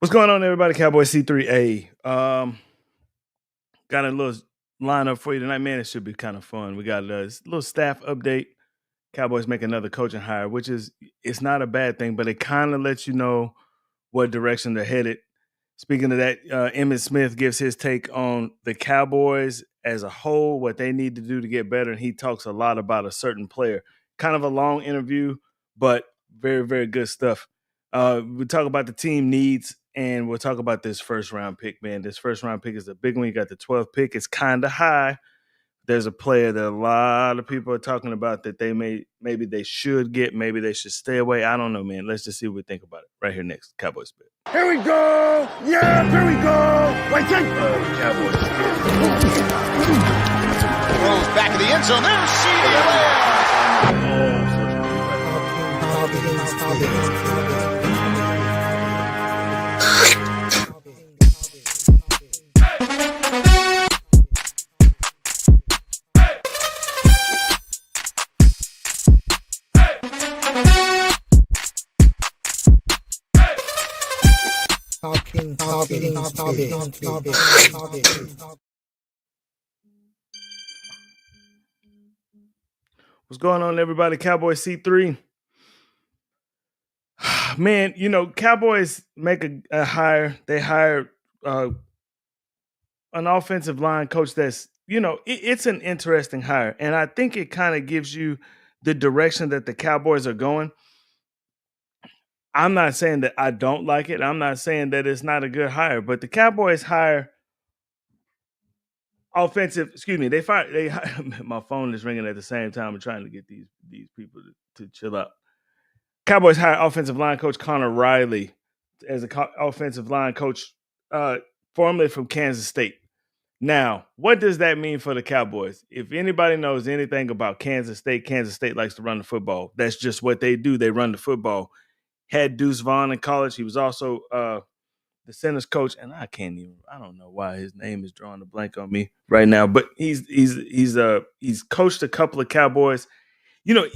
What's going on, everybody? Cowboy C3A. Got a little lineup for you tonight, man. It should be kind of fun. We got a little staff update. Cowboys make another coaching hire, which is it's not a bad thing, but it kind of lets you know what direction they're headed. Speaking of that, Emmitt Smith gives his take on the Cowboys as a whole, what they need to do to get better, and he talks a lot about a certain player. Kind of a long interview, but very, very good stuff. We talk about the team needs, and we'll talk about this first round pick, man. This first round pick is a big one. You got the 12th pick. It's kind of high. There's a player that a lot of people are talking about that maybe they should get, maybe they should stay away. I don't know, man. Let's just see what we think about it right here next. Cowboys Spit. Here we go! Yeah, here we go! Wait, take Cowboys Spit. Throws back of the end zone. There's What's going on, everybody? Cowboy C3. Man, Cowboys make a hire. They hire an offensive line coach that's, it's an interesting hire. And I think it kind of gives you the direction that the Cowboys are going. I'm not saying that I don't like it. I'm not saying that it's not a good hire, but the Cowboys hire they hire, my phone is ringing at the same time. I'm trying to get these people to chill out. Cowboys hire offensive line coach Connor Riley as an offensive line coach, formerly from Kansas State. Now, what does that mean for the Cowboys? If anybody knows anything about Kansas State likes to run the football. That's just what they do. They run the football. Had Deuce Vaughn in college. He was also the centers coach, and I don't know why his name is drawing a blank on me right now, but he's coached a couple of Cowboys. You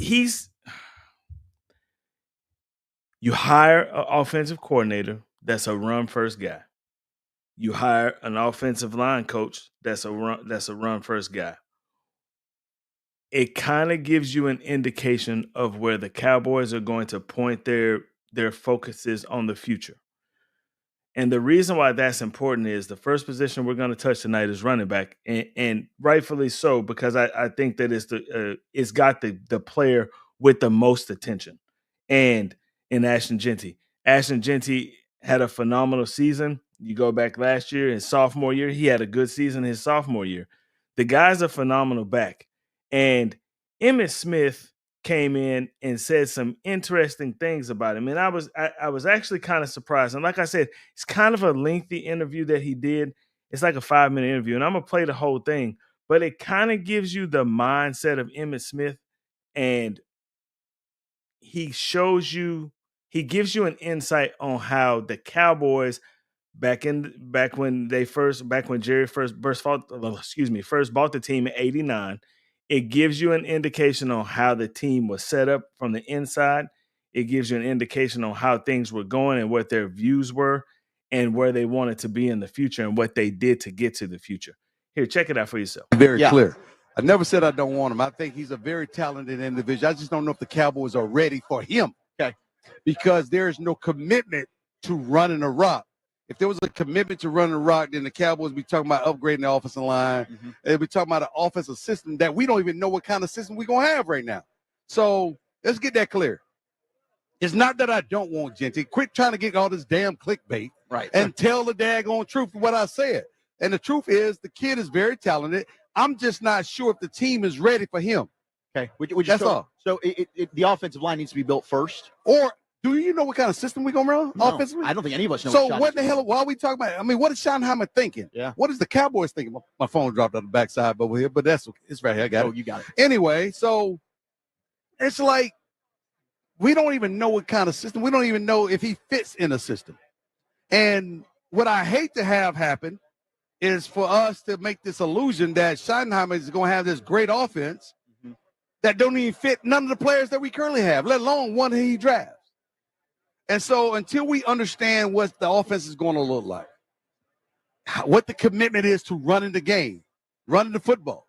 hire an offensive coordinator that's a run first guy. You hire an offensive line coach that's a run first guy. It kind of gives you an indication of where the Cowboys are going to point their focuses on the future. And the reason why that's important is the first position we're going to touch tonight is running back, and rightfully so, because I think that it's got the player with the most attention, and in Ashton Jeanty. Ashton Jeanty had a phenomenal season. You go back last year, his sophomore year, he had a good season his sophomore year. The guy's a phenomenal back. And Emmitt Smith came in and said some interesting things about him. And I was actually kind of surprised. And like I said, it's kind of a lengthy interview that he did. It's like a 5-minute interview. And I'm going to play the whole thing. But it kind of gives you the mindset of Emmitt Smith. And he gives you an insight on how the Cowboys back when Jerry first bought the team in '89. It gives you an indication on how the team was set up from the inside. It gives you an indication on how things were going and what their views were and where they wanted to be in the future and what they did to get to the future. Here, check it out for yourself. Very clear. I never said I don't want him. I think he's a very talented individual. I just don't know if the Cowboys are ready for him. Okay. Because there's no commitment to running a rock. If there was a commitment to running a rock, then the Cowboys would be talking about upgrading the offensive line. Mm-hmm. They'd be talking about an offensive system that we don't even know what kind of system we're going to have right now. So let's get that clear. It's not that I don't want Jeanty. Quit trying to get all this damn clickbait, right? And tell the daggone truth of what I said. And the truth is the kid is very talented. I'm just not sure if the team is ready for him. Okay. That's all. So the offensive line needs to be built first? Or do you know what kind of system we're going to run offensively? I don't think any of us know. So what the hell, why are we talking about it? I mean, what is Schottenheimer thinking? Yeah. What is the Cowboys thinking? My phone dropped on the backside over here, but it's right here. I got it. You got it. Anyway, so it's like we don't even know what kind of system. We don't even know if he fits in a system. And what I hate to have happen is for us to make this illusion that Schottenheimer is going to have this great offense that don't even fit none of the players that we currently have, let alone one he drafts. And so until we understand what the offense is going to look like, what the commitment is to running the game, running the football,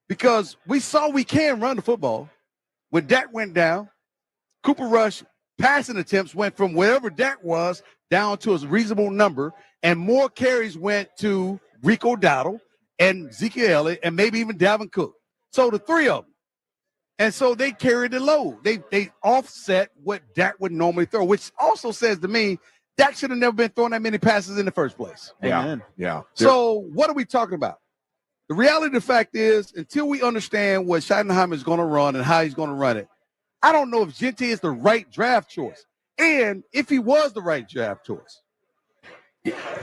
because we saw we can run the football. When Dak went down, Cooper Rush passing attempts went from wherever Dak was down to a reasonable number, and more carries went to Rico Dowdle and Ezekiel Elliott and maybe even Dalvin Cook. So the three of them. And so they carried the load. They offset what Dak would normally throw, which also says to me, Dak should have never been throwing that many passes in the first place. Yeah. So what are we talking about? The reality of the fact is, until we understand what Schottenheimer is going to run and how he's going to run it, I don't know if Gente is the right draft choice. And if he was the right draft choice,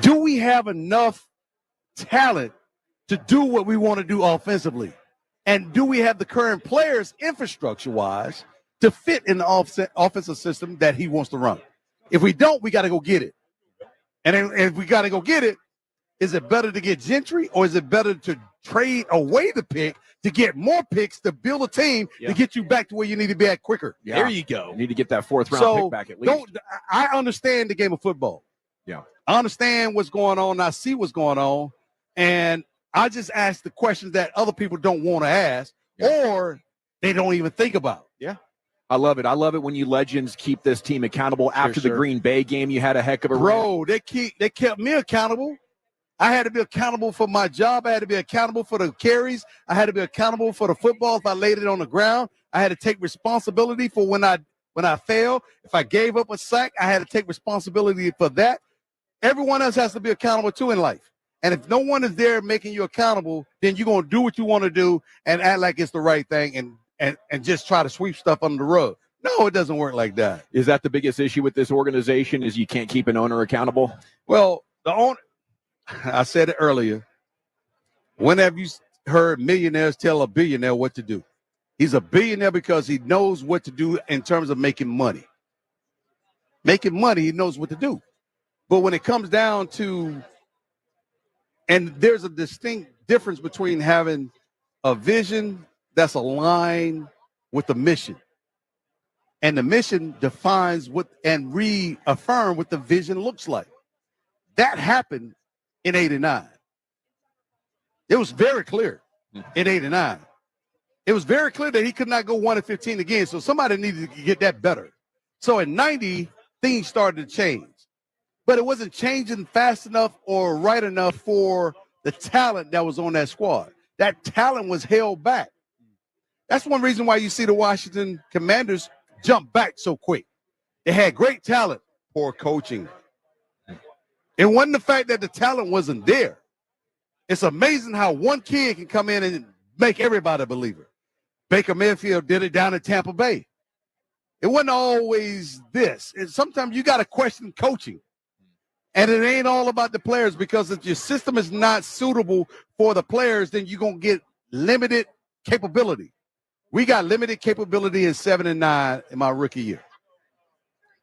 do we have enough talent to do what we want to do offensively? And do we have the current players infrastructure-wise to fit in the offensive system that he wants to run? If we don't, we got to go get it. And if we got to go get it, is it better to get Gentry or is it better to trade away the pick to get more picks to build a team to get you back to where you need to be at quicker? Yeah. There you go. You need to get that fourth-round pick back at least. I understand the game of football. Yeah. I understand what's going on. I see what's going on. And I just ask the questions that other people don't want to ask or they don't even think about. Yeah. I love it. I love it when you legends keep this team accountable. After the Green Bay game, you had a heck of a run. They kept me accountable. I had to be accountable for my job. I had to be accountable for the carries. I had to be accountable for the football. If I laid it on the ground, I had to take responsibility for when I failed. If I gave up a sack, I had to take responsibility for that. Everyone else has to be accountable too in life. And if no one is there making you accountable, then you're going to do what you want to do and act like it's the right thing and just try to sweep stuff under the rug. No, it doesn't work like that. Is that the biggest issue with this organization is you can't keep an owner accountable? Well, the owner, I said it earlier, when have you heard millionaires tell a billionaire what to do? He's a billionaire because he knows what to do in terms of making money. Making money, he knows what to do. But when it comes down to, and there's a distinct difference between having a vision that's aligned with the mission. And the mission defines what and reaffirm what the vision looks like. That happened in 89. It was very clear in 89. It was very clear that he could not go 1-15 again. So somebody needed to get that better. So in 90, things started to change. But it wasn't changing fast enough or right enough for the talent that was on that squad. That talent was held back. That's one reason why you see the Washington Commanders jump back so quick. They had great talent, poor coaching. It wasn't the fact that the talent wasn't there. It's amazing how one kid can come in and make everybody a believer. Baker Mayfield did it down in Tampa Bay. It wasn't always this. Sometimes you got to question coaching. And it ain't all about the players, because if your system is not suitable for the players, then you're going to get limited capability. We got limited capability in 7 and 9 in my rookie year.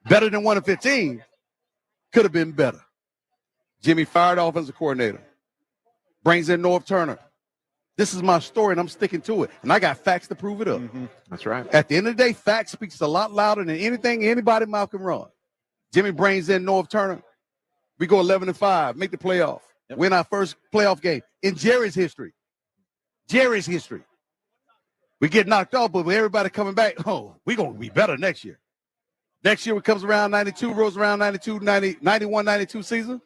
Better than 1-15. Could have been better. Jimmy fired offensive coordinator. Brings in Norv Turner. This is my story, and I'm sticking to it. And I got facts to prove it up. Mm-hmm. That's right. At the end of the day, facts speaks a lot louder than anything anybody mouth can run. Jimmy brings in Norv Turner. We go 11-5, make the playoff, win our first playoff game in Jerry's history. Jerry's history. We get knocked off, but with everybody coming back, we're going to be better next year. Next year, it comes around 92, rolls around 92, 90, 91, 92 season.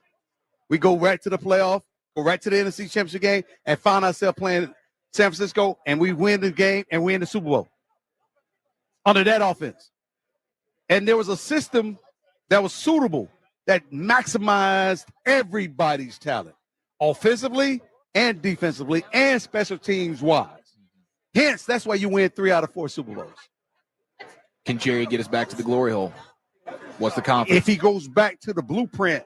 We go right to the playoff, go right to the NFC Championship game, and find ourselves playing San Francisco, and we win the game, and we win the Super Bowl under that offense. And there was a system that was suitable, that maximized everybody's talent, offensively and defensively and special teams wise. Hence, that's why you win 3 out of 4 Super Bowls. Can Jerry get us back to the glory hole? What's the confidence? If he goes back to the blueprint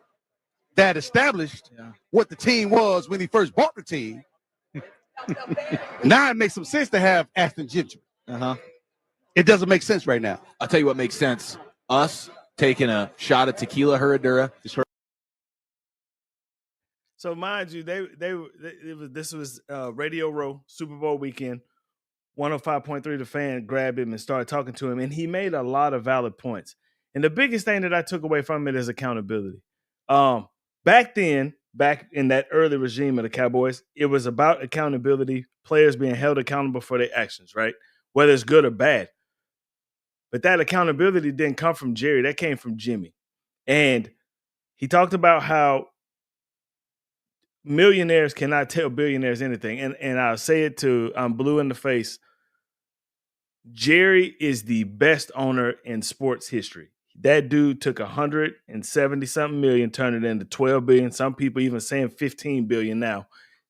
that established what the team was when he first bought the team, now it makes some sense to have Ashton Gentry. It doesn't make sense right now. I'll tell you what makes sense. Us taking a shot at tequila Herradura. So mind you, this was Radio Row Super Bowl weekend. 105.3 The Fan grabbed him and started talking to him, and he made a lot of valid points. And the biggest thing that I took away from it is accountability. Back in that early regime of the Cowboys, it was about accountability, players being held accountable for their actions, right? Whether it's good or bad. But that accountability didn't come from Jerry. That came from Jimmy. And he talked about how millionaires cannot tell billionaires anything. And I'll say it to I'm blue in the face. Jerry is the best owner in sports history. That dude took 170 something million, turned it into 12 billion. Some people even saying 15 billion now.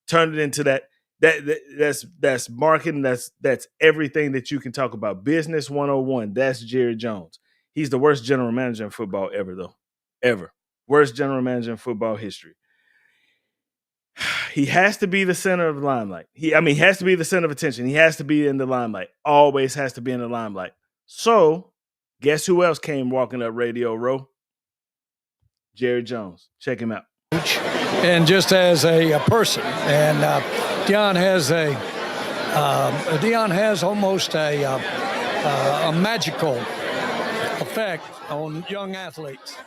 Turned it into that's marketing. That's everything that you can talk about. Business 101. That's Jerry Jones. He's the worst general manager in football ever, though. Ever. Worst general manager in football history. He has to be the center of the limelight. He has to be the center of attention. He has to be in the limelight. Always has to be in the limelight. So, guess who else came walking up Radio Row? Jerry Jones. Check him out. And just as a person, and Deion has almost a magical effect on young athletes.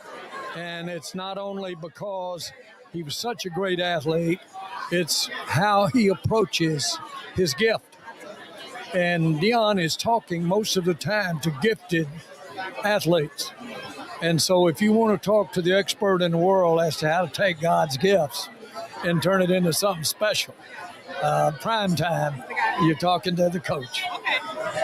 And it's not only because he was such a great athlete, it's how he approaches his gift. And Deion is talking most of the time to gifted athletes. And so if you want to talk to the expert in the world as to how to take God's gifts and turn it into something special, prime time, you're talking to the coach.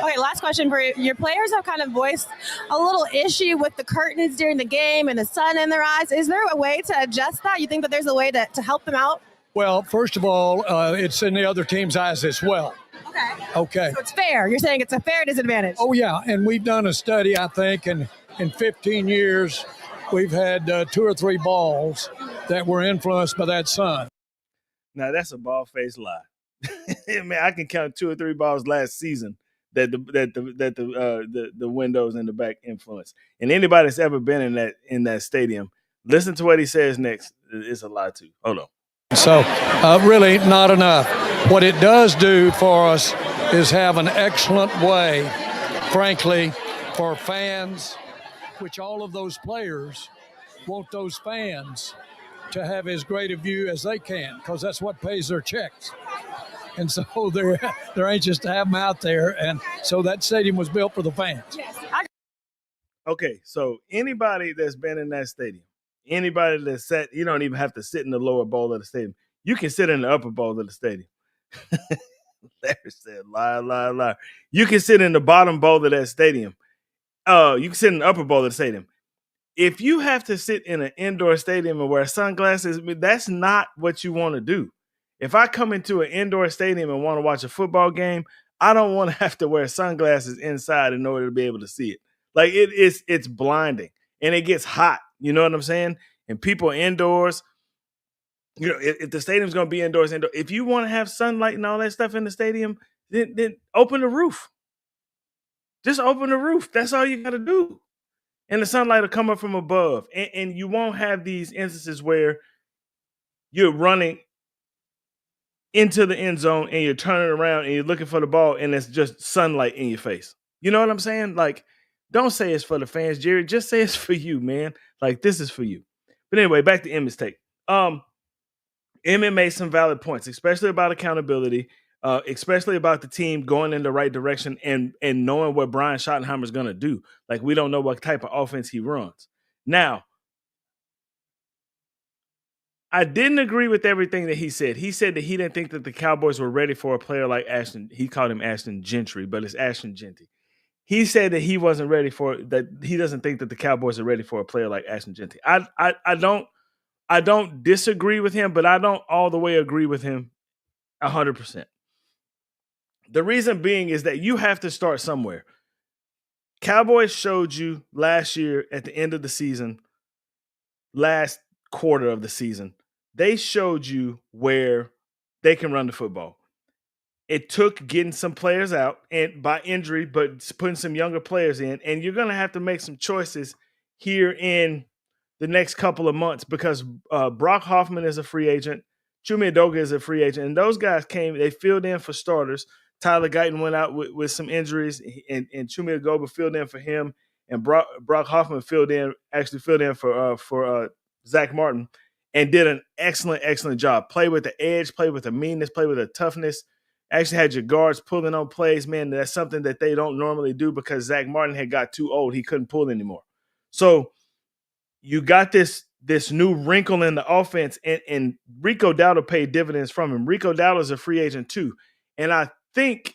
Okay, last question for you. Your players have kind of voiced a little issue with the curtains during the game and the sun in their eyes. Is there a way to adjust that? You think that there's a way to help them out? Well, first of all, it's in the other team's eyes as well. Okay. So it's fair. You're saying it's a fair disadvantage. Oh, yeah. And we've done a study, I think, and in 15 years, we've had 2 or 3 balls that were influenced by that sun. Now, that's a bald-faced lie. Man, I can count 2 or 3 balls last season that the windows in the back influence. And anybody that's ever been in that stadium, listen to what he says next. It's a lie too. Hold on. So really not enough. What it does do for us is have an excellent way, frankly, for fans, which all of those players want those fans to have as great a view as they can, because that's what pays their checks. And so they're anxious to have them out there. And so that stadium was built for the fans. Okay, so anybody that's been in that stadium, anybody that sat, you don't even have to sit in the lower bowl of the stadium. You can sit in the upper bowl of the stadium. Larry said, lie. You can sit in the bottom bowl of that stadium. You can sit in the upper bowl of the stadium. If you have to sit in an indoor stadium and wear sunglasses, that's not what you want to do. If I come into an indoor stadium and want to watch a football game, I don't want to have to wear sunglasses inside in order to be able to see it. Like it's blinding and it gets hot. You know what I'm saying? And people indoors, you know, if the stadium's going to be indoors, if you want to have sunlight and all that stuff in the stadium, then open the roof. Just open the roof. That's all you got to do. And the sunlight will come up from above. And you won't have these instances where you're running into the end zone and you're turning around and you're looking for the ball and it's just sunlight in your face. You know what I'm saying? Like, don't say it's for the fans, Jerry. Just say it's for you, man. Like, this is for you. But anyway, back to Emmett's take. Emmett made some valid points, especially about accountability, especially about the team going in the right direction and knowing what Brian Schottenheimer is going to do. Like, we don't know what type of offense he runs. Now, I didn't agree with everything that he said. He said that he didn't think that the Cowboys were ready for a player like Ashton. He called him Ashton Gentry, but it's Ashton Genty. He said that he wasn't ready for that. He doesn't think that the Cowboys are ready for a player like Ashton Genty. I don't disagree with him, but I don't all the way agree with him 100%. The reason being is that you have to start somewhere. Cowboys showed you last year at the end of the season, last quarter of the season, they showed you where they can run the football. It took getting some players out and by injury, but putting some younger players in. And you're going to have to make some choices here in the next couple of months because Brock Hoffman is a free agent. Chuma Edoga is a free agent. And those guys came, they filled in for starters. Tyler Guyton went out with some injuries and Chuma Edoga filled in for him. and Brock Hoffman actually filled in for Zach Martin, and did an excellent job. Play with the edge, play with the meanness, play with the toughness. Actually had your guards pulling on plays, man. That's something that they don't normally do because Zach Martin had got too old. He couldn't pull anymore. So you got this new wrinkle in the offense, and Rico Dowdle paid dividends from him. Rico Dowdle is a free agent too. And I think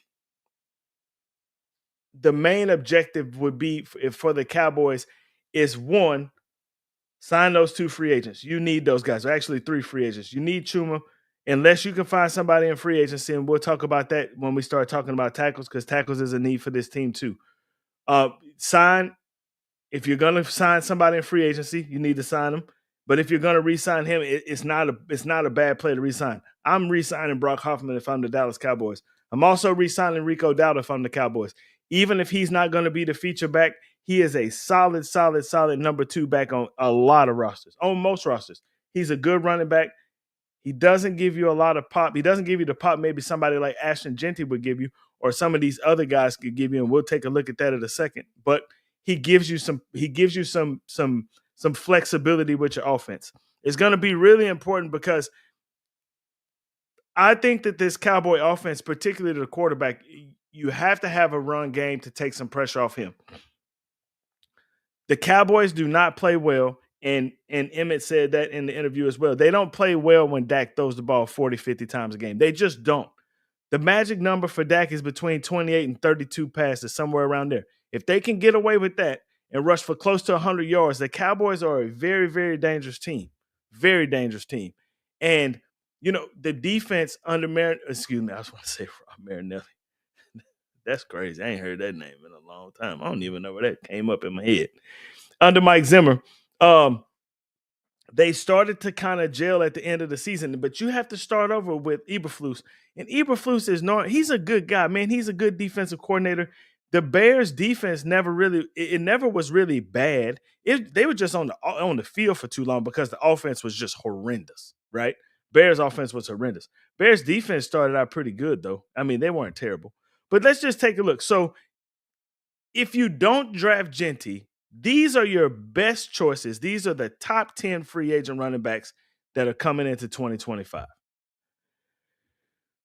the main objective would be for the Cowboys is, one, sign those 2 free agents. You need those guys. Actually, 3 free agents. You need Chuma, unless you can find somebody in free agency, and we'll talk about that when we start talking about tackles, because tackles is a need for this team too. If you're going to sign somebody in free agency, you need to sign them. But if you're going to re-sign him, it's not a bad play to re-sign. I'm re-signing Brock Hoffman if I'm the Dallas Cowboys. I'm also re-signing Rico Dowdle if I'm the Cowboys. Even if he's not going to be the feature back, he is a solid number 2 back on a lot of rosters, on most rosters. He's a good running back. He doesn't give you a lot of pop. He doesn't give you the pop maybe somebody like Ashton Jeanty would give you, or some of these other guys could give you, and we'll take a look at that in a second. But he gives you some flexibility with your offense. It's going to be really important because I think that this Cowboy offense, particularly the quarterback, you have to have a run game to take some pressure off him. The Cowboys do not play well, and Emmett said that in the interview as well. They don't play well when Dak throws the ball 40, 50 times a game. They just don't. The magic number for Dak is between 28 and 32 passes, somewhere around there. If they can get away with that and rush for close to 100 yards, the Cowboys are a very, very dangerous team. Very dangerous team. And, the defense under Marinelli. That's crazy. I ain't heard that name in a long time. I don't even know where that came up in my head. Under Mike Zimmer, they started to kind of gel at the end of the season, but you have to start over with Eberflus. And Eberflus he's a good guy, man. He's a good defensive coordinator. The Bears defense never was really bad. They were just on the field for too long because the offense was just horrendous, right? Bears offense was horrendous. Bears defense started out pretty good, though. I mean, they weren't terrible. But let's just take a look. So if you don't draft Jeanty, these are your best choices. These are the top 10 free agent running backs that are coming into 2025.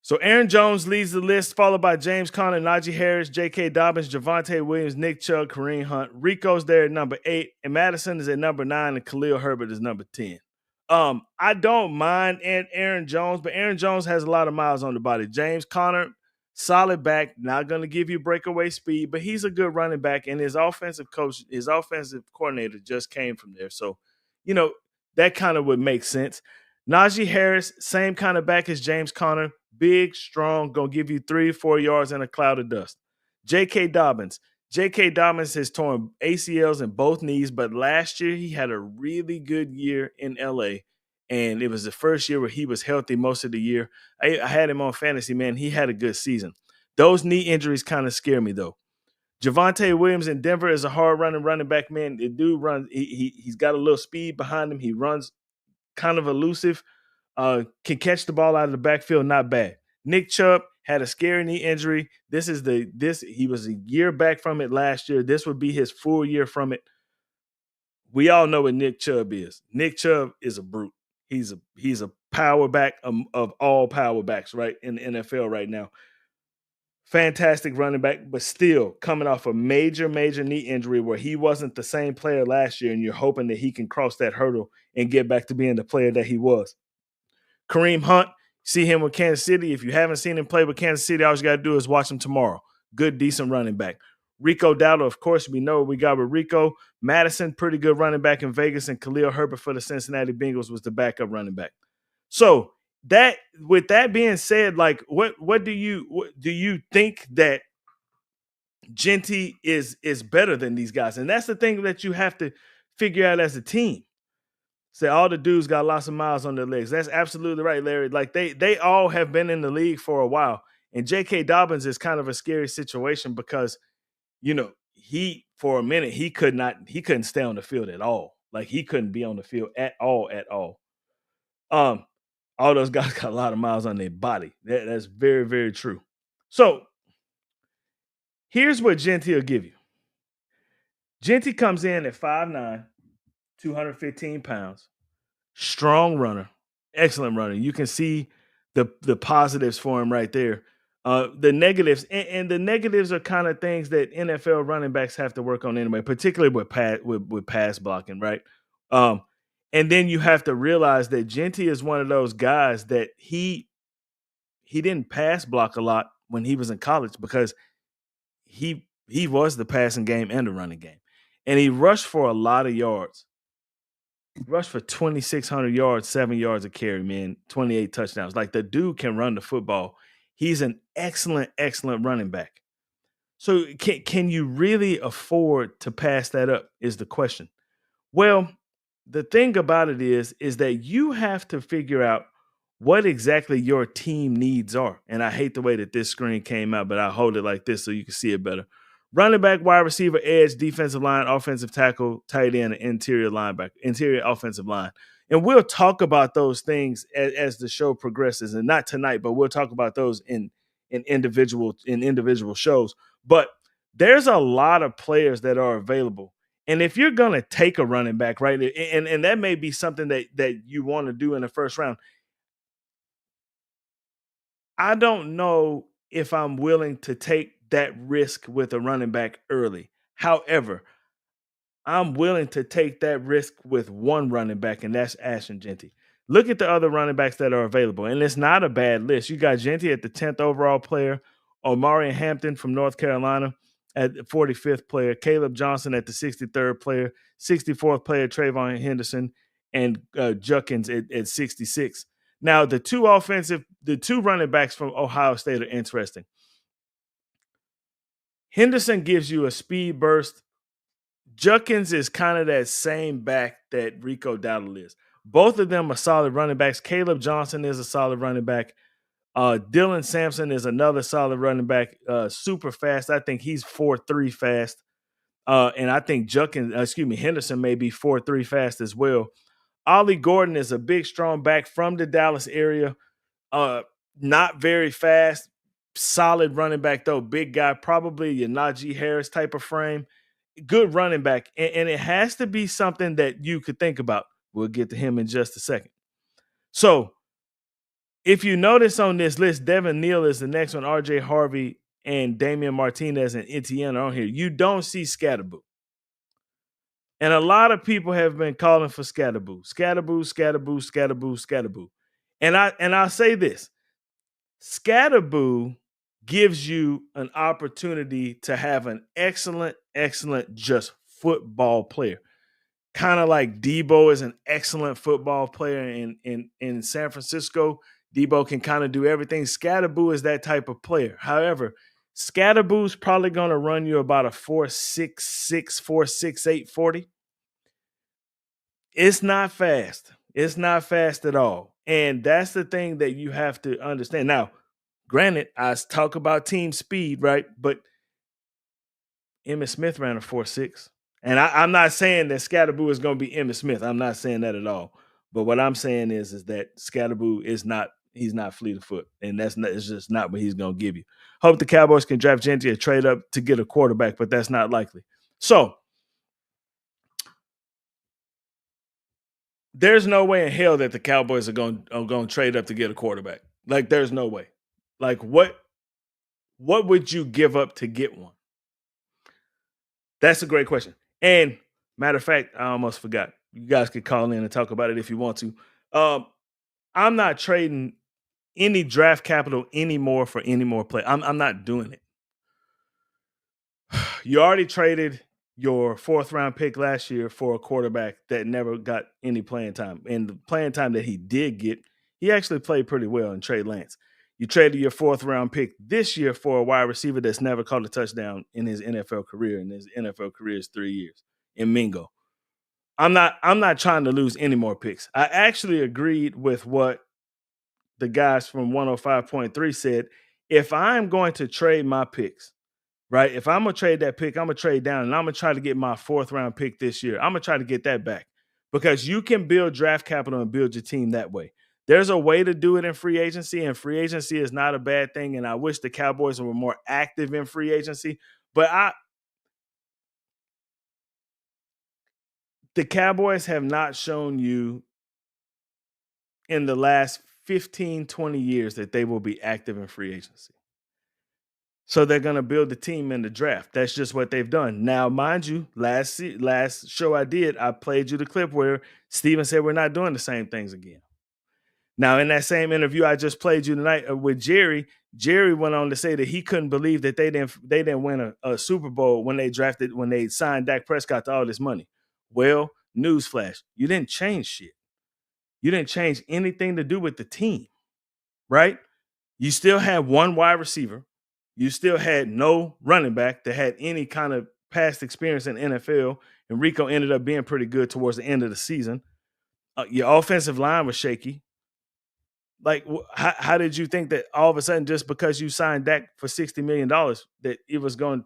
So Aaron Jones leads the list, followed by James Conner, Najee Harris, J.K. Dobbins, Javonte Williams, Nick Chubb, Kareem Hunt. Rico's there at number 8, and Madison is at number 9, and Khalil Herbert is number 10. I don't mind Aaron Jones, but Aaron Jones has a lot of miles on the body. James Conner, solid back, not going to give you breakaway speed, but he's a good running back, and his offensive coordinator just came from there. So, that kind of would make sense. Najee Harris, same kind of back as James Conner, big, strong, going to give you 3-4 yards in a cloud of dust. J.K. Dobbins has torn ACLs in both knees, but last year he had a really good year in L.A., and it was the first year where he was healthy most of the year. I had him on fantasy, man. He had a good season. Those knee injuries kind of scare me, though. Javonte Williams in Denver is a hard-running running back, man. The dude runs. He's got a little speed behind him. He runs kind of elusive. Can catch the ball out of the backfield, not bad. Nick Chubb had a scary knee injury. He was a year back from it last year. This would be his full year from it. We all know what Nick Chubb is. Nick Chubb is a brute. He's a power back of all power backs, right, in the NFL right now. Fantastic running back, but still coming off a major knee injury where he wasn't the same player last year, and you're hoping that he can cross that hurdle and get back to being the player that he was. Kareem Hunt, see him with Kansas City. If you haven't seen him play with Kansas City, all you got to do is watch him tomorrow. Good, decent running back. Rico Dowdle, of course, we know what we got with Rico. Madison, pretty good running back in Vegas, and Khalil Herbert for the Cincinnati Bengals was the backup running back. So with that being said, like what do you think that Jeanty is better than these guys? And that's the thing that you have to figure out as a team. Say all the dudes got lots of miles on their legs. That's absolutely right, Larry. Like they all have been in the league for a while. And J.K. Dobbins is kind of a scary situation because, he for a minute he couldn't stay on the field at all. Like he couldn't be on the field at all. All those guys got a lot of miles on their body. That's very, very true. So here's what Jeanty will give you. Jeanty comes in at 5'9", 215 pounds, strong runner, excellent runner. You can see the positives for him right there. The negatives, and the negatives are kind of things that NFL running backs have to work on anyway, particularly with pass blocking, right? And then you have to realize that Jeanty is one of those guys that he didn't pass block a lot when he was in college because he was the passing game and the running game. And he rushed for a lot of yards. He rushed for 2,600 yards, 7 yards a carry, man, 28 touchdowns. Like, the dude can run the football. He's an excellent, excellent running back. So can you really afford to pass that up is the question. Well, the thing about it is that you have to figure out what exactly your team needs are. And I hate the way that this screen came out, but I'll hold it like this so you can see it better. Running back, wide receiver, edge, defensive line, offensive tackle, tight end, and interior offensive line. And we'll talk about those things as the show progresses, and not tonight, but we'll talk about those in individual shows. But there's a lot of players that are available. And if you're going to take a running back, right, and that may be something that you want to do in the first round, I don't know if I'm willing to take that risk with a running back early. However, I'm willing to take that risk with one running back, and that's Ashton Jeanty. Look at the other running backs that are available, and it's not a bad list. You got Jeanty at the 10th overall player, Omari Hampton from North Carolina at the 45th player, Caleb Johnson at the 63rd player, 64th player Trayvon Henderson, and Judkins at 66. Now, the two running backs from Ohio State are interesting. Henderson gives you a speed burst. Judkins is kind of that same back that Rico Dowdle is. Both of them are solid running backs. Caleb Johnson is a solid running back. Dylan Sampson is another solid running back. Super fast. I think he's 4.3 fast. And I think Henderson may be 4.3 fast as well. Ollie Gordon is a big, strong back from the Dallas area. Not very fast. Solid running back, though. Big guy, probably your Najee Harris type of frame. Good running back. And it has to be something that you could think about. We'll get to him in just a second. So, if you notice on this list, Devin Neal is the next one. RJ Harvey and Damian Martinez and Etienne are on here. You don't see Scatterboo. And a lot of people have been calling for Scatterboo. Scatterboo. And I'll say this. Scatterboo gives you an opportunity to have an excellent just football player. Kind of like Debo is an excellent football player in San Francisco. Debo can kind of do everything. Scatterboo is that type of player. However, Scatterboo's probably going to run you about a 4.66, 4.68 40. It's not fast. It's not fast at all. And that's the thing that you have to understand. Now, granted, I talk about team speed, right? But Emmitt Smith ran a 4.6. And I'm not saying that Scatterboo is going to be Emmitt Smith. I'm not saying that at all. But what I'm saying is that Scatterboo he's not fleet of foot. And it's just not what he's going to give you. Hope the Cowboys can draft Jeanty or trade up to get a quarterback, but that's not likely. So, there's no way in hell that the Cowboys are going to trade up to get a quarterback. Like, there's no way. Like, what would you give up to get one? That's a great question. And matter of fact, I almost forgot. You guys could call in and talk about it if you want to. I'm not trading any draft capital anymore for any more play. I'm not doing it. You already traded your 4th round pick last year for a quarterback that never got any playing time. And the playing time that he did get, he actually played pretty well in Trey Lance. You traded your 4th round pick this year for a wide receiver that's never caught a touchdown in his NFL career, and his NFL career is 3 years, in Mingo. I'm not trying to lose any more picks. I actually agreed with what the guys from 105.3 said. If I'm going to trade my picks, right? If I'm going to trade that pick, I'm going to trade down, and I'm going to try to get my 4th round pick this year. I'm going to try to get that back because you can build draft capital and build your team that way. There's a way to do it in free agency, and free agency is not a bad thing, and I wish the Cowboys were more active in free agency. But The Cowboys have not shown you in the last 15, 20 years that they will be active in free agency. So they're going to build the team in the draft. That's just what they've done. Now, mind you, last show I did, I played you the clip where Steven said we're not doing the same things again. Now, in that same interview I just played you tonight with Jerry went on to say that he couldn't believe that they didn't win a Super Bowl when they signed Dak Prescott to all this money. Well, newsflash, you didn't change shit. You didn't change anything to do with the team, right? You still had one wide receiver. You still had no running back that had any kind of past experience in NFL. And Rico ended up being pretty good towards the end of the season. Your offensive line was shaky. Like, how did you think that all of a sudden, just because you signed Dak for $60 million, that it was going to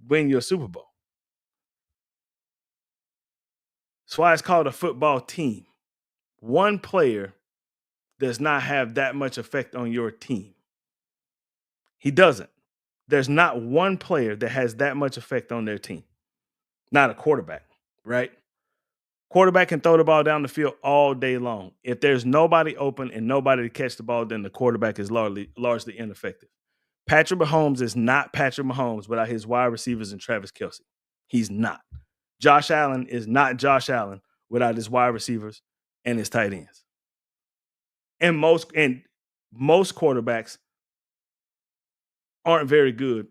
win you a Super Bowl? That's why it's called a football team. One player does not have that much effect on your team. He doesn't. There's not one player that has that much effect on their team. Not a quarterback, right? Quarterback can throw the ball down the field all day long. If there's nobody open and nobody to catch the ball, then the quarterback is largely ineffective. Patrick Mahomes is not Patrick Mahomes without his wide receivers and Travis Kelce. He's not. Josh Allen is not Josh Allen without his wide receivers and his tight ends. And most quarterbacks aren't very good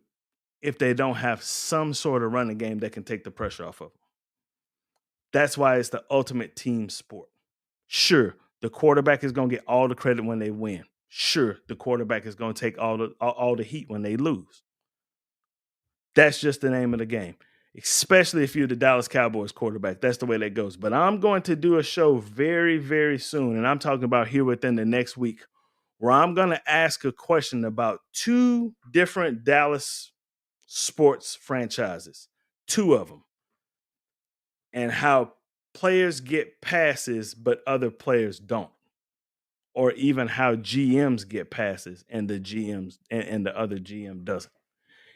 if they don't have some sort of running game that can take the pressure off of them. That's why it's the ultimate team sport. Sure, the quarterback is going to get all the credit when they win. Sure, the quarterback is going to take all the heat when they lose. That's just the name of the game, especially if you're the Dallas Cowboys quarterback. That's the way that goes. But I'm going to do a show very, very soon, and I'm talking about here within the next week, where I'm going to ask a question about two different Dallas sports franchises, two of them, and how players get passes but other players don't, or even how GMs get passes and the GMs and the other GM doesn't.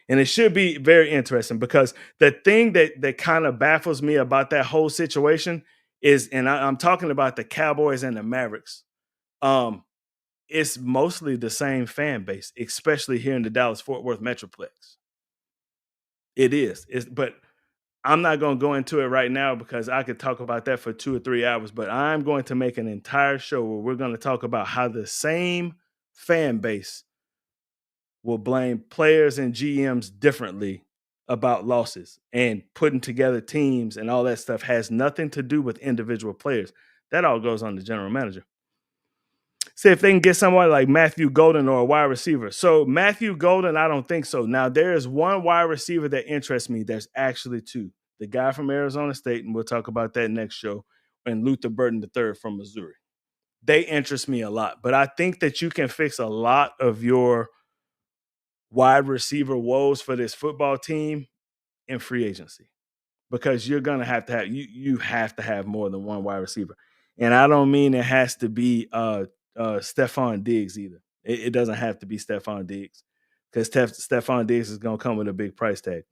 And it should be very interesting, because the thing that kind of baffles me about that whole situation is, and I'm talking about the Cowboys and the Mavericks, it's mostly the same fan base, especially here in the Dallas-Fort Worth Metroplex. It is. But I'm not going to go into it right now, because I could talk about that for 2 or 3 hours. But I'm going to make an entire show where we're going to talk about how the same fan base will blame players and GMs differently about losses, and putting together teams and all that stuff has nothing to do with individual players. That all goes on the general manager. See if they can get somebody like Matthew Golden or a wide receiver. So Matthew Golden, I don't think so. Now, there is one wide receiver that interests me. There's actually two. The guy from Arizona State, and we'll talk about that next show, and Luther Burden III from Missouri. They interest me a lot. But I think that you can fix a lot of your wide receiver woes for this football team in free agency, because you're going to have you have to have more than one wide receiver. And I don't mean it has to be Stephon Diggs either. It doesn't have to be Stephon Diggs, because Stephon Diggs is going to come with a big price tag.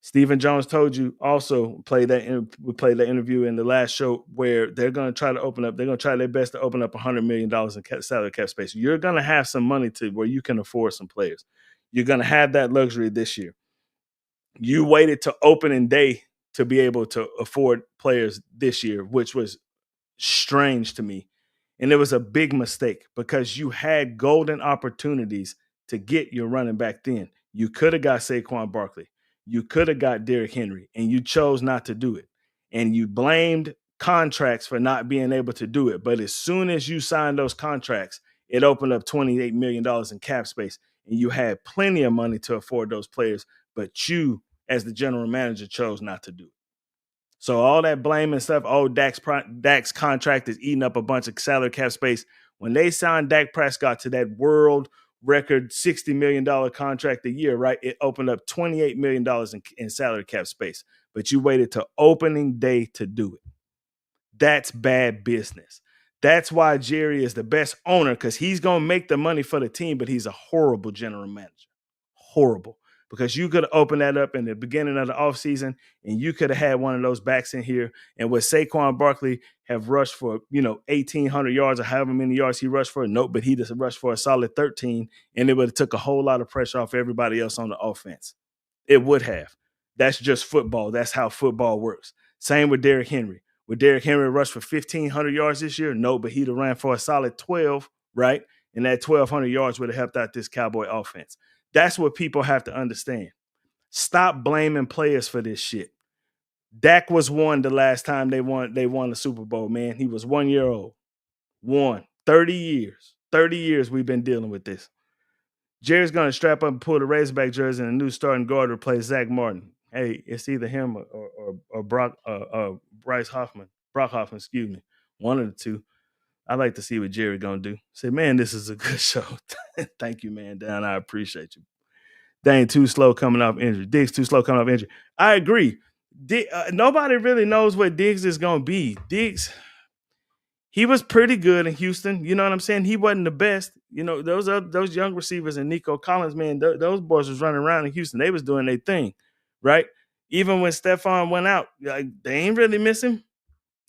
Stephen Jones told you also, we played that interview in the last show, where they're going to try their best to open up $100 million in salary cap space. You're going to have some money to where you can afford some players. You're going to have that luxury this year. You waited to opening day to be able to afford players this year, which was strange to me. And it was a big mistake, because you had golden opportunities to get your running back then. You could have got Saquon Barkley. You could have got Derrick Henry, and you chose not to do it. And you blamed contracts for not being able to do it. But as soon as you signed those contracts, it opened up $28 million in cap space, and you had plenty of money to afford those players. But you, as the general manager, chose not to do it. So all that blame and stuff, Dak's contract is eating up a bunch of salary cap space. When they signed Dak Prescott to that world record $60 million contract a year, right, it opened up $28 million in salary cap space. But you waited to opening day to do it. That's bad business. That's why Jerry is the best owner, because he's going to make the money for the team, but he's a horrible general manager. Horrible. because you could have opened that up in the beginning of the offseason, and you could have had one of those backs in here. And would Saquon Barkley have rushed for, 1,800 yards or however many yards he rushed for? Nope, but he just rushed for a solid 13, and it would have took a whole lot of pressure off everybody else on the offense. It would have. That's just football. That's how football works. Same with Derrick Henry. Would Derrick Henry rush for 1,500 yards this year? No, but he'd have ran for a solid 12, right? And that 1,200 yards would have helped out this Cowboy offense. That's what people have to understand. Stop blaming players for this shit. Dak was one the last time they won the Super Bowl, man. He was 1 year old. 30 years. 30 years we've been dealing with this. Jerry's going to strap up and pull the Razorback jersey and a new starting guard to replace Zach Martin. Hey, it's either him or Bryce Hoffman. Brock Hoffman, excuse me. One of the two. I like to see what Jerry going to do. Say, man, this is a good show. Thank you, man, Dan. I appreciate you. Dang, too slow coming off injury. Diggs too slow coming off injury. I agree. Nobody really knows what Diggs is going to be. Diggs, he was pretty good in Houston. You know what I'm saying? He wasn't the best. Those young receivers and Nico Collins, man, those boys was running around in Houston. They was doing their thing, right? Even when Stephon went out, they ain't really miss him.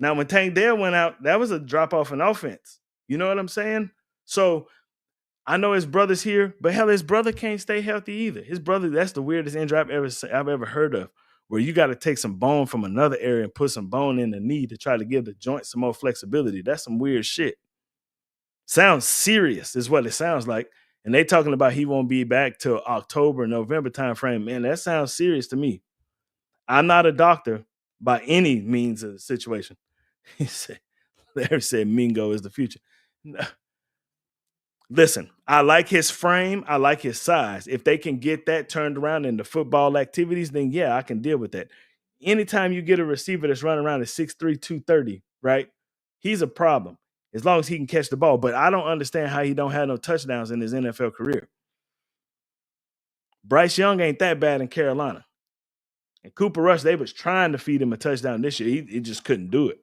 Now, when Tank Dell went out, that was a drop-off in offense. You know what I'm saying? So I know his brother's here, but hell, his brother can't stay healthy either. His brother, that's the weirdest injury I've ever heard of, where you got to take some bone from another area and put some bone in the knee to try to give the joint some more flexibility. That's some weird shit. Sounds serious is what it sounds like. And they talking about he won't be back till October, November timeframe. Man, that sounds serious to me. I'm not a doctor by any means of the situation. Larry said Mingo is the future. No. Listen, I like his frame. I like his size. If they can get that turned around into football activities, then yeah, I can deal with that. Anytime you get a receiver that's running around at 6'3", 230, right? He's a problem as long as he can catch the ball. But I don't understand how he don't have no touchdowns in his NFL career. Bryce Young ain't that bad in Carolina. And Cooper Rush, they was trying to feed him a touchdown this year. He just couldn't do it,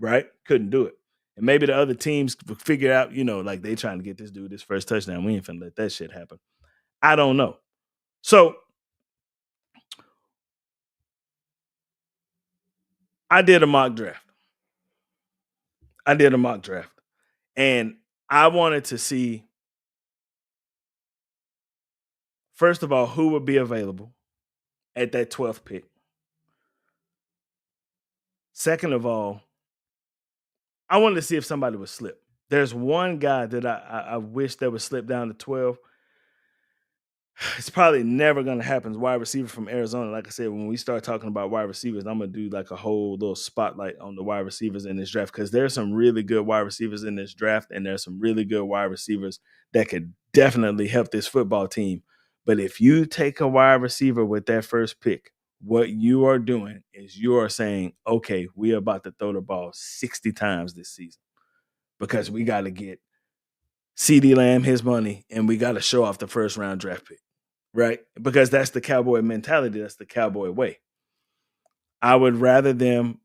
right? Couldn't do it. And maybe the other teams figure out, like they trying to get this dude his first touchdown. We ain't finna let that shit happen. I don't know. So I did a mock draft. And I wanted to see, first of all, who would be available at that 12th pick. Second of all, I wanted to see if somebody would slip. There's one guy that I wish that would slip down to 12. It's probably never going to happen. It's wide receiver from Arizona. Like I said, when we start talking about wide receivers, I'm going to do like a whole little spotlight on the wide receivers in this draft, because there's some really good wide receivers in this draft, and there's some really good wide receivers that could definitely help this football team. But if you take a wide receiver with that first pick, what you are doing is you are saying, okay, we are about to throw the ball 60 times this season because we got to get CeeDee Lamb his money, and we got to show off the first round draft pick, right? Because that's the Cowboy mentality. That's the Cowboy way. I would rather them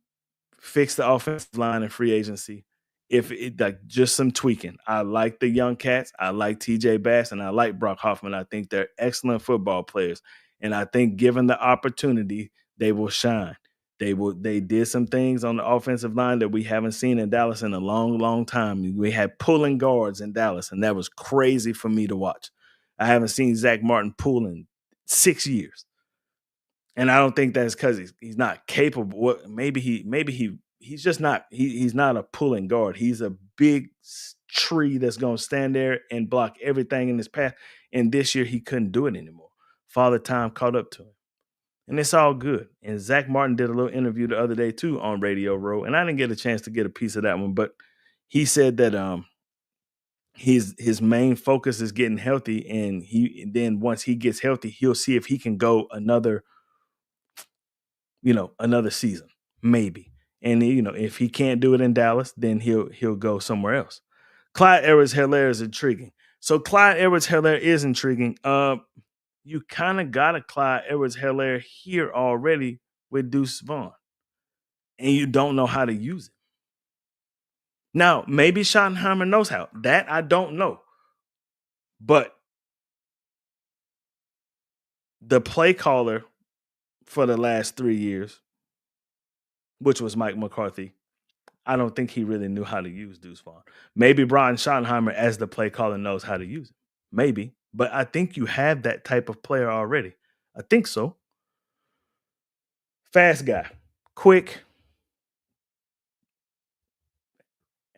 fix the offensive line in free agency. If it like just some tweaking. I like the young cats. I like TJ Bass, and I like Brock Hoffman. I think they're excellent football players. And I think given the opportunity, they will shine. They did some things on the offensive line that we haven't seen in Dallas in a long, long time. We had pulling guards in Dallas, and that was crazy for me to watch. I haven't seen Zach Martin pull in 6 years. And I don't think that's because he's not capable. Maybe he's just not. He's not a pulling guard. He's a big tree that's going to stand there and block everything in his path. And this year he couldn't do it anymore. Father Time caught up to him. And it's all good. And Zach Martin did a little interview the other day too on Radio Row. And I didn't get a chance to get a piece of that one, but he said that his main focus is getting healthy, and then once he gets healthy, he'll see if he can go another season, maybe. And if he can't do it in Dallas, then he'll go somewhere else. Clyde Edwards-Helaire is intriguing. So Clyde Edwards-Helaire is intriguing. You kind of got a Clyde Edwards-Helaire here already with Deuce Vaughn, and you don't know how to use it. Now, maybe Schottenheimer knows how. That I don't know. But the play caller for the last 3 years, which was Mike McCarthy, I don't think he really knew how to use Deuce Vaughn. Maybe Brian Schottenheimer, as the play caller, knows how to use it. Maybe. But I think you have that type of player already. I think so. Fast guy. Quick.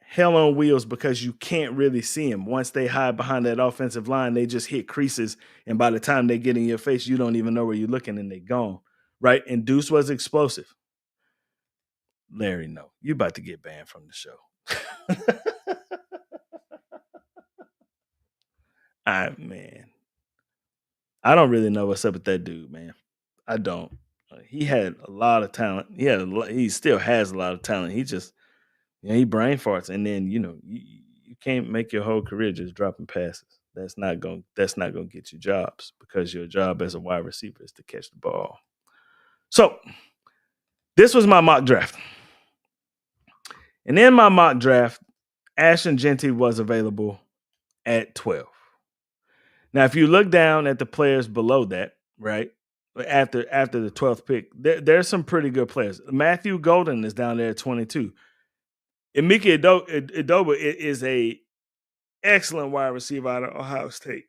Hell on wheels because you can't really see him. Once they hide behind that offensive line, they just hit creases. And by the time they get in your face, you don't even know where you're looking and they're gone. Right? And Deuce was explosive. Larry, no. You're about to get banned from the show. Man. I don't really know what's up with that dude, man. I don't. He had a lot of talent. He still has a lot of talent. He just, he brain farts, and then you can't make your whole career just dropping passes. That's not gonna get you jobs, because your job as a wide receiver is to catch the ball. So this was my mock draft, and in my mock draft, Ashton Jeanty was available at 12. Now, if you look down at the players below that, right, after the 12th pick, there's some pretty good players. Matthew Golden is down there at 22. Emeka Edoba is a excellent wide receiver out of Ohio State.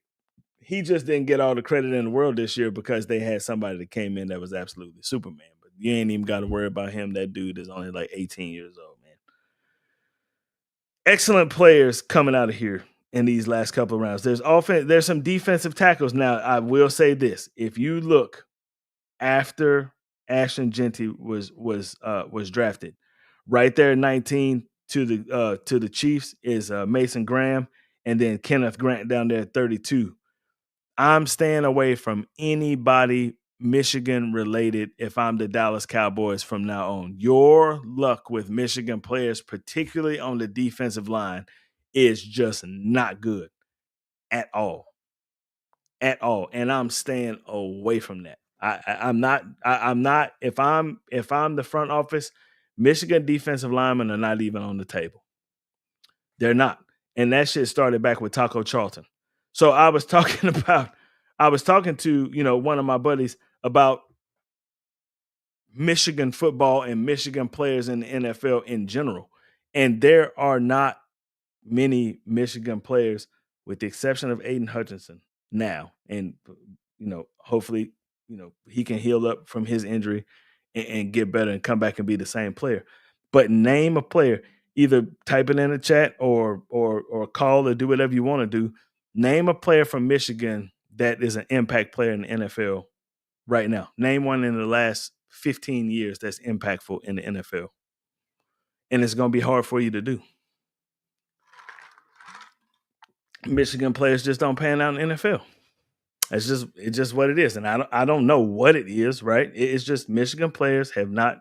He just didn't get all the credit in the world this year because they had somebody that came in that was absolutely Superman. But you ain't even got to worry about him. That dude is only like 18 years old, man. Excellent players coming out of here in these last couple of rounds. There's some defensive tackles. Now, I will say this. If you look after Ashton Jeanty was drafted, right there at 19 to the Chiefs is Mason Graham, and then Kenneth Grant down there at 32. I'm staying away from anybody Michigan related if I'm the Dallas Cowboys from now on. Your luck with Michigan players, particularly on the defensive line, is just not good at all. At all. And I'm staying away from that. I'm not. If I'm the front office, Michigan defensive linemen are not even on the table. They're not. And that shit started back with Taco Charlton. So I was talking to, one of my buddies about Michigan football and Michigan players in the NFL in general. And there are not many Michigan players, with the exception of Aiden Hutchinson now. And, hopefully, he can heal up from his injury and get better and come back and be the same player. But name a player, either type it in the chat or call or do whatever you want to do. Name a player from Michigan that is an impact player in the NFL right now. Name one in the last 15 years that's impactful in the NFL. And it's going to be hard for you to do. Michigan players just don't pan out in the NFL. It's just what it is. And I don't know what it is, right? It's just Michigan players have not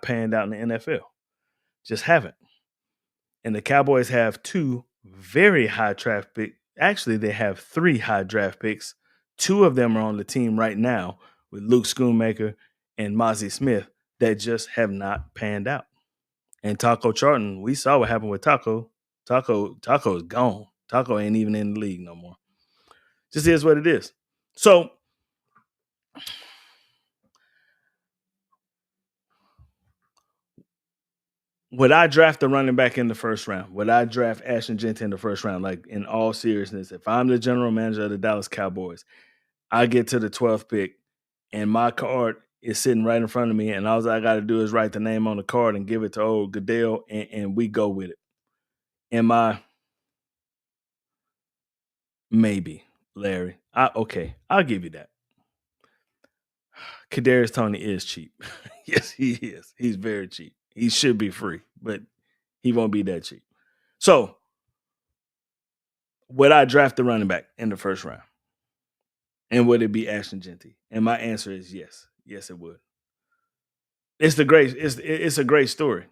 panned out in the NFL. Just haven't. And the Cowboys have two very high draft picks. Actually, they have 3 high draft picks. 2 of them are on the team right now with Luke Schoonmaker and Mozzie Smith that just have not panned out. And Taco Charlton, we saw what happened with Taco. Taco is gone. Taco ain't even in the league no more. Just is what it is. So would I draft a running back in the first round? Would I draft Ashton Jeanty in the first round? Like, in all seriousness, if I'm the general manager of the Dallas Cowboys, I get to the 12th pick and my card is sitting right in front of me, and all I got to do is write the name on the card and give it to old Goodell, and we go with it. Am I? Maybe, Larry. Okay, I'll give you that. Kadarius Toney is cheap. Yes, he is. He's very cheap. He should be free, but he won't be that cheap. So, would I draft the running back in the first round? And would it be Ashton Jeanty? And my answer is yes. Yes, it would. It's a great story.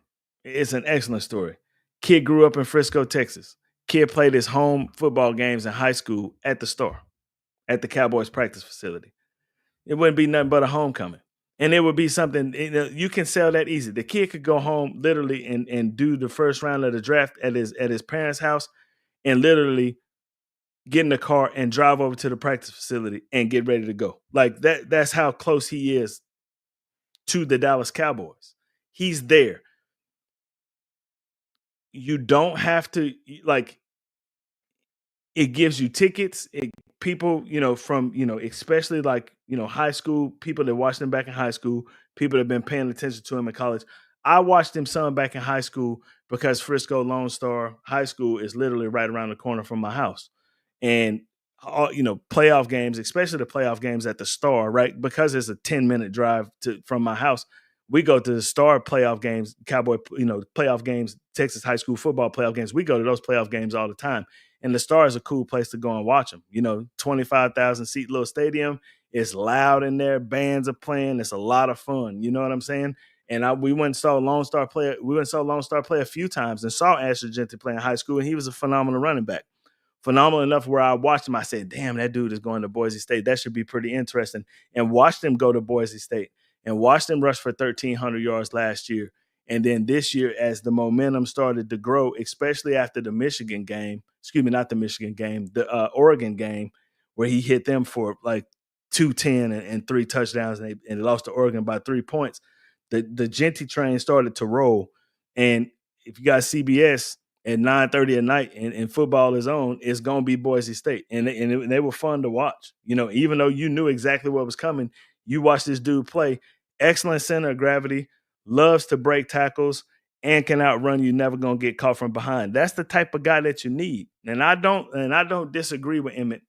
It's an excellent story. Kid grew up in Frisco, Texas. Kid played his home football games in high school at the Star, at the Cowboys practice facility. It wouldn't be nothing but a homecoming. And it would be something, you can sell that easy. The kid could go home literally and do the first round of the draft at his parents' house and literally get in the car and drive over to the practice facility and get ready to go. Like that's how close he is to the Dallas Cowboys. He's there. You don't have to, like, it gives you tickets. People, from, especially like, high school, people that watched him back in high school, people that have been paying attention to him in college. I watched him some back in high school because Frisco Lone Star High School is literally right around the corner from my house. And, playoff games, especially the playoff games at the Star, right? Because it's a 10-minute drive from my house. We go to the Star playoff games, Cowboy, playoff games, Texas high school football playoff games. We go to those playoff games all the time. And the Star is a cool place to go and watch them. 25,000 seat little stadium. It's loud in there. Bands are playing. It's a lot of fun. You know what I'm saying? And we went and saw Lone Star play. We went and saw Lone Star play a few times and saw Ashley Gentry play in high school, and he was a phenomenal running back. Phenomenal enough where I watched him. I said, damn, that dude is going to Boise State. That should be pretty interesting. And watched him go to Boise State and watched him rush for 1,300 yards last year. And then this year, as the momentum started to grow, especially after the Michigan game, not the Michigan game, the Oregon game, where he hit them for like 210 and 3 touchdowns, and they lost to Oregon by 3 points. The Gentry train started to roll. And if you got CBS at 9:30 at night and football is on, it's going to be Boise State. And they were fun to watch. Even though you knew exactly what was coming, you watched this dude play. Excellent center of gravity, loves to break tackles, and can outrun you, never going to get caught from behind. That's the type of guy that you need. And I don't disagree with Emmett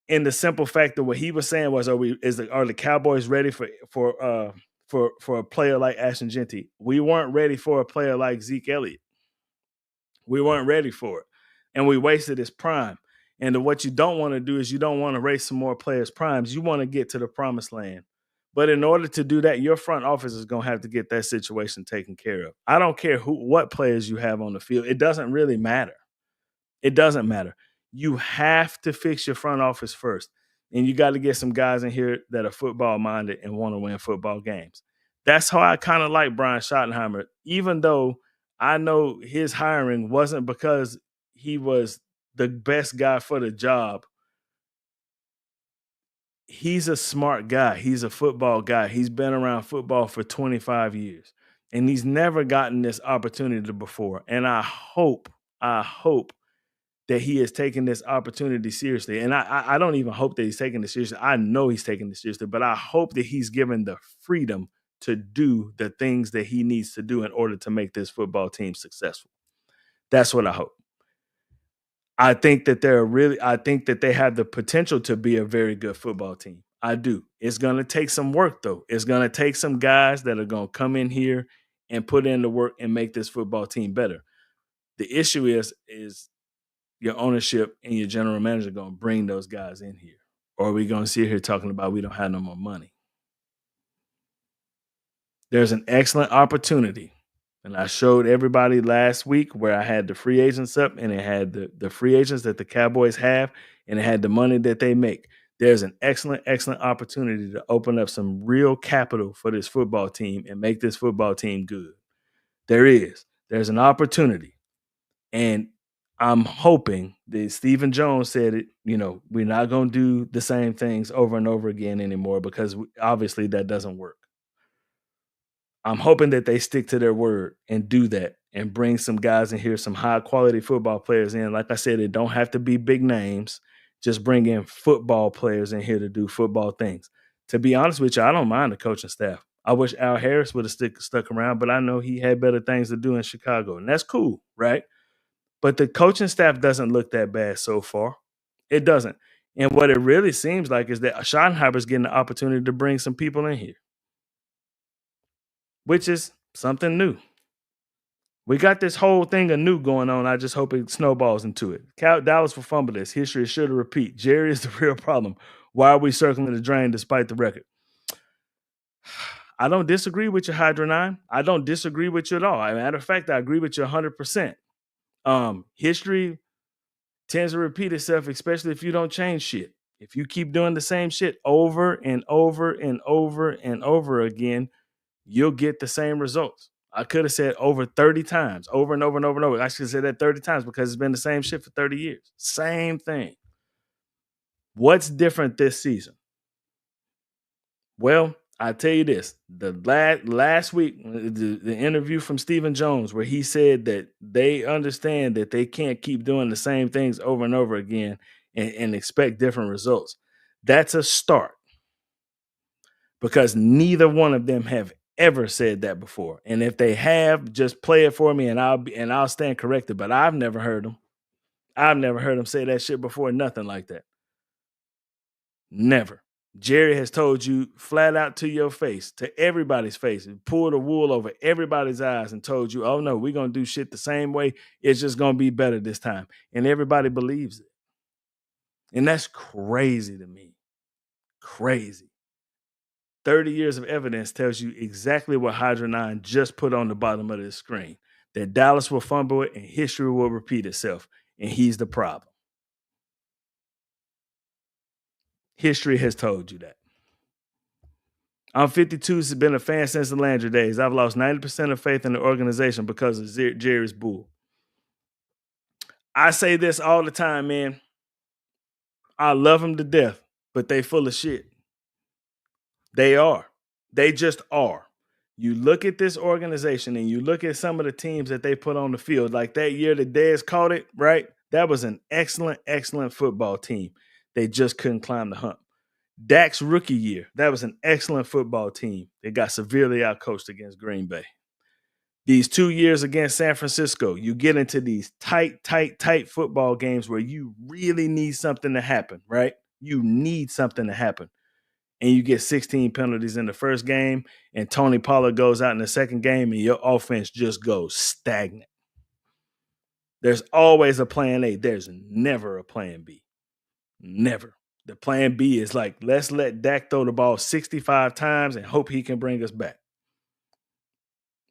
in the simple fact that what he was saying was, are the Cowboys ready for a player like Ashton Gentry? We weren't ready for a player like Zeke Elliott. We weren't ready for it. And we wasted his prime. And what you don't want to do is you don't want to race some more players' primes. You want to get to the promised land. But in order to do that, your front office is going to have to get that situation taken care of. I don't care what players you have on the field. It doesn't really matter. It doesn't matter. You have to fix your front office first. And you got to get some guys in here that are football-minded and want to win football games. That's how I kind of like Brian Schottenheimer, even though I know his hiring wasn't because he was the best guy for the job. He's a smart guy. He's a football guy. He's been around football for 25 years, and he's never gotten this opportunity before. And I hope that he is taking this opportunity seriously. And I don't even hope that he's taking it seriously. I know he's taking it seriously, but I hope that he's given the freedom to do the things that he needs to do in order to make this football team successful. That's what I hope. I think that they have the potential to be a very good football team. I do. It's going to take some work, though. It's going to take some guys that are going to come in here and put in the work and make this football team better. The issue is your ownership and your general manager going to bring those guys in here? Or are we going to sit here talking about we don't have no more money? There's an excellent opportunity. And I showed everybody last week where I had the free agents up, and it had the free agents that the Cowboys have, and it had the money that they make. There's an excellent, excellent opportunity to open up some real capital for this football team and make this football team good. There's an opportunity. And I'm hoping that Stephen Jones said it, we're not going to do the same things over and over again anymore, because obviously that doesn't work. I'm hoping that they stick to their word and do that and bring some guys in here, some high quality football players in. Like I said, it don't have to be big names. Just bring in football players in here to do football things. To be honest with you, I don't mind the coaching staff. I wish Al Harris would have stuck around, but I know he had better things to do in Chicago, and that's cool, right? But the coaching staff doesn't look that bad so far. It doesn't. And what it really seems like is that Schottenheimer's getting the opportunity to bring some people in here, which is something new. We got this whole thing of new going on. I just hope it snowballs into it. Dallas will fumble this. History is sure to repeat. Jerry is the real problem. Why are we circling the drain despite the record? I don't disagree with you, Hydra 9. I don't disagree with you at all. As a matter of fact, I agree with you 100%. History tends to repeat itself, especially if you don't change shit. If you keep doing the same shit over and over and over and over again, you'll get the same results. I could have said over 30 times, over and over and over and over. I should have said that 30 times because it's been the same shit for 30 years. Same thing. What's different this season? Well, I tell you this, the last week, the interview from Stephen Jones, where he said that they understand that they can't keep doing the same things over and over again and expect different results. That's a start, because neither one of them have ever said that before. And if they have, just play it for me and I'll stand corrected. But I've never heard them. I've never heard them say that shit before. Nothing like that. Never. Jerry has told you flat out to your face, to everybody's face, and pulled the wool over everybody's eyes and told you, oh no, we're going to do shit the same way. It's just going to be better this time. And everybody believes it. And that's crazy to me. Crazy. 30 years of evidence tells you exactly what Hydra 9 just put on the bottom of the screen. That Dallas will fumble it and history will repeat itself. And he's the problem. History has told you that. I'm 52, has been a fan since the Landry days. I've lost 90% of faith in the organization because of Jerry's bull. I say this all the time, man. I love them to death, but they full of shit. They are. They just are. You look at this organization and you look at some of the teams that they put on the field, like that year that Dez caught it, right? That was an excellent, excellent football team. They just couldn't climb the hump. Dak's rookie year, that was an excellent football team. They got severely outcoached against Green Bay. These 2 years against San Francisco, you get into these tight football games where you really need something to happen, right? You need something to happen. And you get 16 penalties in the first game, and Tony Pollard goes out in the second game, and your offense just goes stagnant. There's always a plan A. There's never a plan B. Never. The plan B is like, let's let Dak throw the ball 65 times and hope he can bring us back.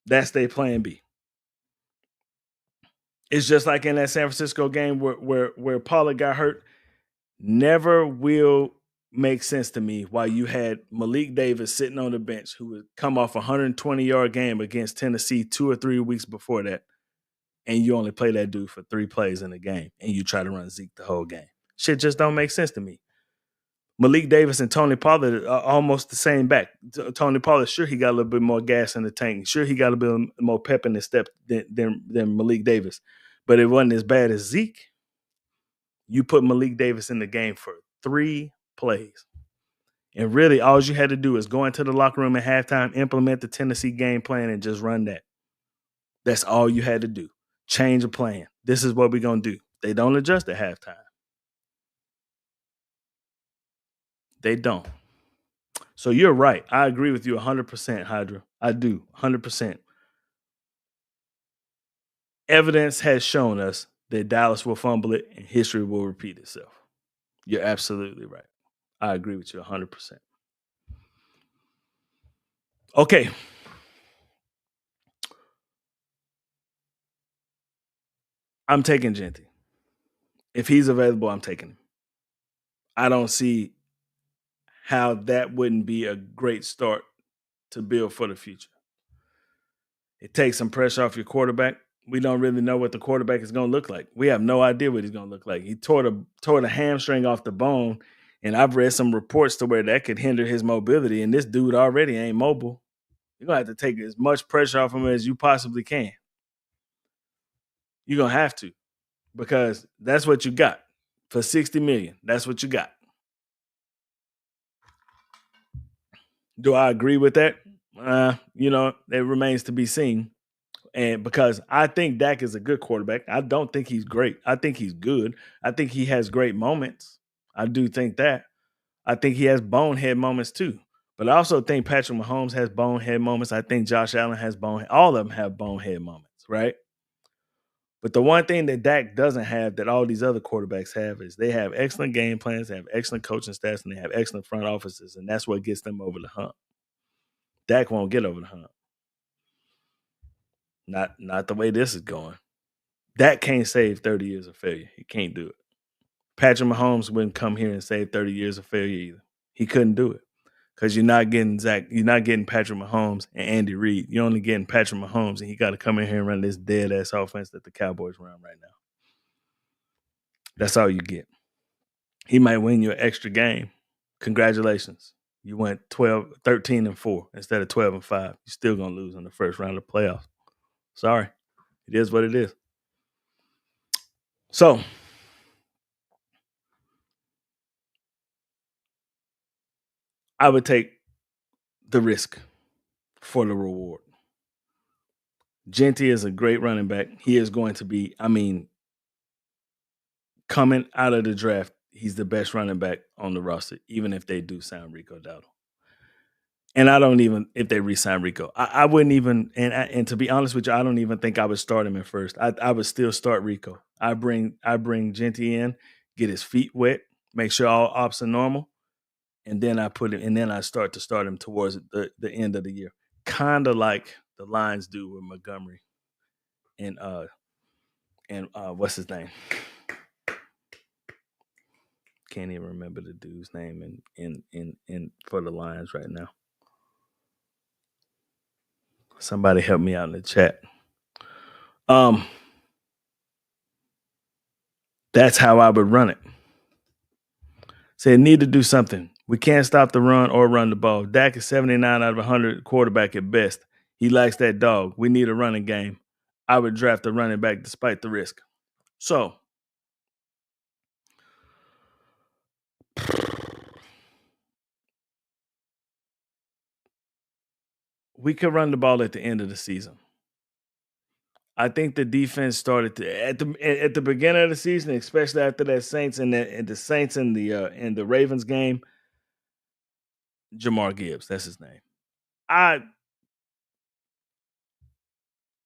That's their plan B. It's just like in that San Francisco game where Pollard got hurt. Never will make sense to me why you had Malik Davis sitting on the bench, who would come off a 120-yard game against Tennessee 2 or 3 weeks before that, and you only play that dude for 3 plays in the game, and you try to run Zeke the whole game. Shit just don't make sense to me. Malik Davis and Tony Pollard are almost the same back. Tony Pollard, sure, he got a little bit more gas in the tank. Sure, he got a bit more pep in his step than Malik Davis. But it wasn't as bad as Zeke. You put Malik Davis in the game for 3 plays. And really, all you had to do is go into the locker room at halftime, implement the Tennessee game plan, and just run that. That's all you had to do. Change the plan. This is what we're going to do. They don't adjust at halftime. They don't. So you're right. I agree with you 100%, Hydra. I do, 100%. Evidence has shown us that Dallas will fumble it and history will repeat itself. You're absolutely right. I agree with you 100%. Okay. I'm taking Genty. If he's available, I'm taking him. I don't see how that wouldn't be a great start to build for the future. It takes some pressure off your quarterback. We don't really know what the quarterback is going to look like. We have no idea what he's going to look like. He tore the hamstring off the bone, and I've read some reports to where that could hinder his mobility, and this dude already ain't mobile. You're going to have to take as much pressure off him as you possibly can. You're going to have to, because that's what you got. For $60 million, that's what you got. Do I agree with that? It remains to be seen. And because I think Dak is a good quarterback. I don't think he's great. I think he's good. I think he has great moments. I do think that. I think he has bonehead moments too. But I also think Patrick Mahomes has bonehead moments. I think Josh Allen has bonehead. All of them have bonehead moments, right? But the one thing that Dak doesn't have that all these other quarterbacks have is they have excellent game plans, they have excellent coaching staffs, and they have excellent front offices, and that's what gets them over the hump. Dak won't get over the hump. Not the way this is going. Dak can't save 30 years of failure. He can't do it. Patrick Mahomes wouldn't come here and save 30 years of failure either. He couldn't do it because you're not getting Patrick Mahomes and Andy Reid. You're only getting Patrick Mahomes, and he got to come in here and run this dead ass offense that the Cowboys run right now. That's all you get. He might win you an extra game. Congratulations. You went 13-4 instead of 12-5. You're still gonna lose in the first round of the playoffs. Sorry. It is what it is. So I would take the risk for the reward. Genty is a great running back. He is going to be, coming out of the draft, he's the best running back on the roster, even if they do sign Rico Dowdle. And if they re-sign Rico, I wouldn't even, and to be honest with you, I don't even think I would start him at first. I would still start Rico. I bring Genty in, get his feet wet, make sure all ops are normal, and then I start him towards the end of the year. Kind of like the Lions do with Montgomery and what's his name? Can't even remember the dude's name in for the Lions right now. Somebody help me out in the chat. That's how I would run it. Say, need to do something. We can't stop the run or run the ball. Dak is 79 out of 100 quarterback at best. He lacks that dog. We need a running game. I would draft a running back despite the risk. So, we could run the ball at the end of the season. I think the defense started to at the beginning of the season, especially after that Saints and the Saints and the Ravens game. Jamar Gibbs, that's his name. I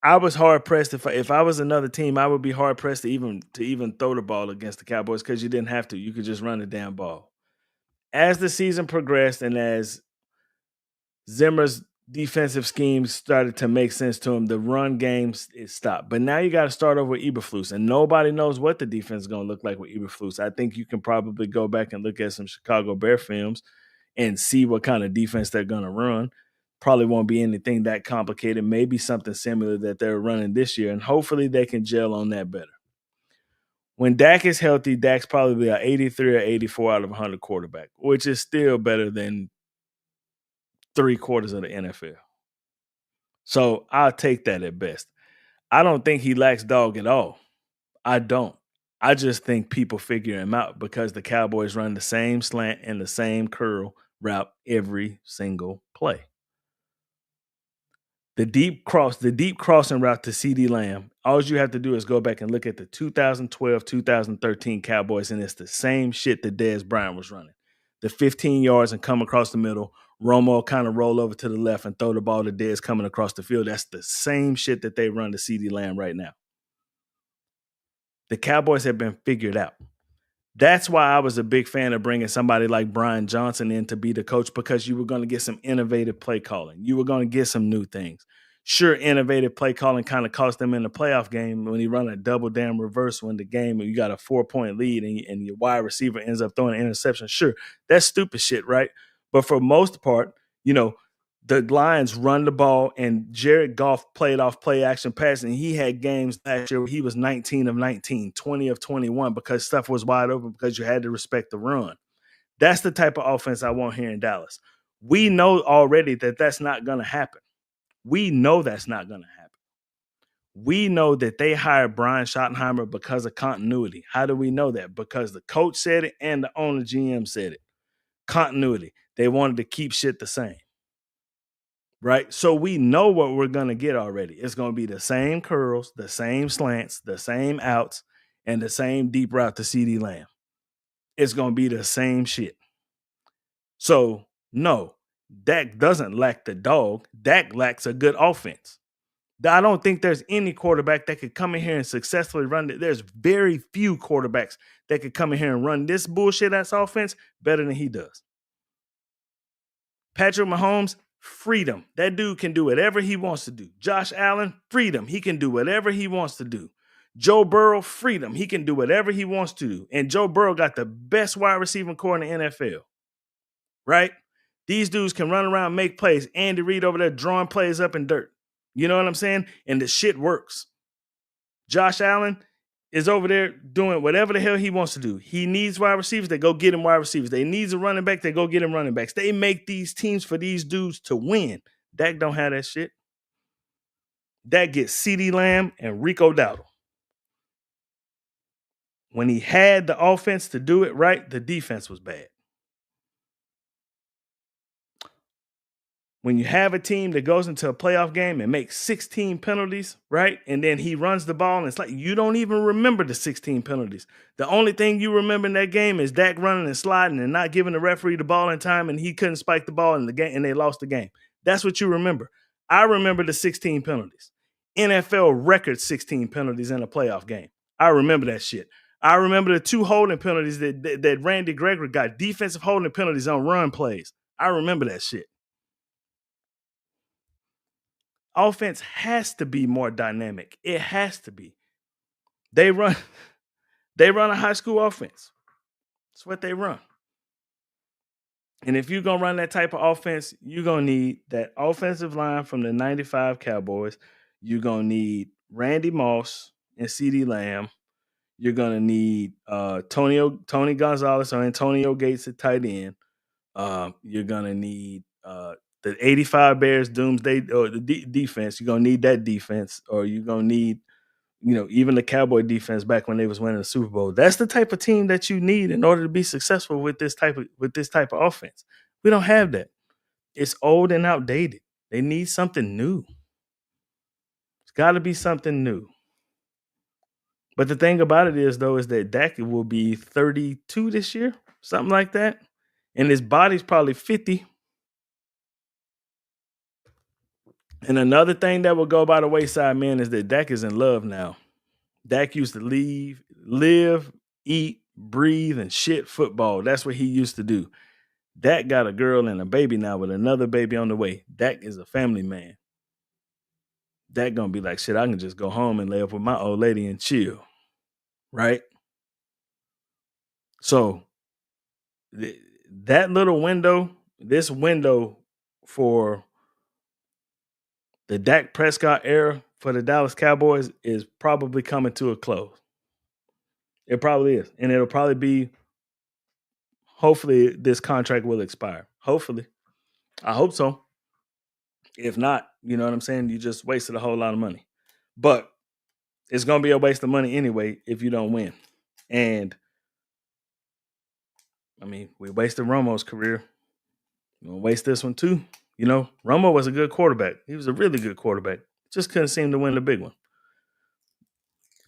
was hard pressed if I was another team, I would be hard pressed to even throw the ball against the Cowboys because you didn't have to. You could just run the damn ball. As the season progressed and as Zimmer's defensive schemes started to make sense to him, the run games stopped. But now you got to start over with Eberflus, and nobody knows what the defense is going to look like with Eberflus. I think you can probably go back and look at some Chicago Bear films and see what kind of defense they're going to run. Probably won't be anything that complicated. Maybe something similar that they're running this year, and hopefully they can gel on that better. When Dak is healthy, Dak's probably an 83 or 84 out of 100 quarterback, which is still better than 3/4 of the NFL. So I'll take that at best. I don't think he lacks dog at all. I don't. I just think people figure him out because the Cowboys run the same slant and the same curl route every single play. The deep crossing route to CeeDee Lamb, all you have to do is go back and look at the 2012, 2013 Cowboys, and it's the same shit that Dez Bryant was running. The 15 yards and come across the middle, Romo kind of roll over to the left and throw the ball to Dez coming across the field. That's the same shit that they run to CeeDee Lamb right now. The Cowboys have been figured out. That's why I was a big fan of bringing somebody like Brian Johnson in to be the coach, because you were going to get some innovative play calling. You were going to get some new things. Sure, innovative play calling kind of cost them in the playoff game when you run a double damn reverse when the game and you got a 4-point lead and your wide receiver ends up throwing an interception. Sure, that's stupid shit, right? But for most part, the Lions run the ball, and Jared Goff played off play action passing. He had games last year where he was 19 of 19, 20 of 21 because stuff was wide open because you had to respect the run. That's the type of offense I want here in Dallas. We know already that that's not going to happen. We know that's not going to happen. We know that they hired Brian Schottenheimer because of continuity. How do we know that? Because the coach said it and the owner GM said it. Continuity. They wanted to keep shit the same. Right? So we know what we're going to get already. It's going to be the same curls, the same slants, the same outs, and the same deep route to CeeDee Lamb. It's going to be the same shit. So, no, Dak doesn't lack the dog. Dak lacks a good offense. I don't think there's any quarterback that could come in here and successfully run it. There's very few quarterbacks that could come in here and run this bullshit-ass offense better than he does. Patrick Mahomes, freedom. That dude can do whatever he wants to do. Josh Allen, freedom. He can do whatever he wants to do. Joe Burrow, freedom. He can do whatever he wants to do. And Joe Burrow got the best wide receiving core in the NFL. Right? These dudes can run around, make plays. Andy Reid over there drawing plays up in dirt. You know what I'm saying? And the shit works. Josh Allen is over there doing whatever the hell he wants to do. He needs wide receivers, they go get him wide receivers. They needs a running back, they go get him running backs. They make these teams for these dudes to win. Dak don't have that shit. Dak gets CeeDee Lamb and Rico Dowdle. When he had the offense to do it right, the defense was bad. When you have a team that goes into a playoff game and makes 16 penalties, right? And then he runs the ball, and it's like you don't even remember the 16 penalties. The only thing you remember in that game is Dak running and sliding and not giving the referee the ball in time, and he couldn't spike the ball in the game, and they lost the game. That's what you remember. I remember the 16 penalties. NFL record 16 penalties in a playoff game. I remember that shit. I remember the 2 holding penalties that Randy Gregory got, defensive holding penalties on run plays. I remember that shit. Offense has to be more dynamic. It has to be. They run a high school offense. That's what they run. And if you're going to run that type of offense, you're going to need that offensive line from the 95 Cowboys. You're going to need Randy Moss and CeeDee Lamb. You're going to need Tony Gonzalez or Antonio Gates at tight end. You're going to need the 85 Bears doomsday or the defense. You're going to need that defense, or you're going to need, even the Cowboy defense back when they was winning the Super Bowl. That's the type of team that you need in order to be successful with this type of offense. We don't have that. It's old and outdated. They need something new. It's got to be something new. But the thing about it is that Dak will be 32 this year, something like that. And his body's probably 50. And another thing that will go by the wayside, man, is that Dak is in love now. Dak used to live, eat, breathe, and shit football. That's what he used to do. Dak got a girl and a baby now with another baby on the way. Dak is a family man. Dak gonna be like, shit, I can just go home and lay up with my old lady and chill. Right? So that little window, this window for the Dak Prescott era for the Dallas Cowboys is probably coming to a close. It probably is. And it'll probably be, hopefully this contract will expire. Hopefully. I hope so. If not, you know what I'm saying? You just wasted a whole lot of money. But it's going to be a waste of money anyway if you don't win. And, I mean, we wasted Romo's career. We're going to waste this one too. Romo was a good quarterback. He was a really good quarterback. Just couldn't seem to win the big one.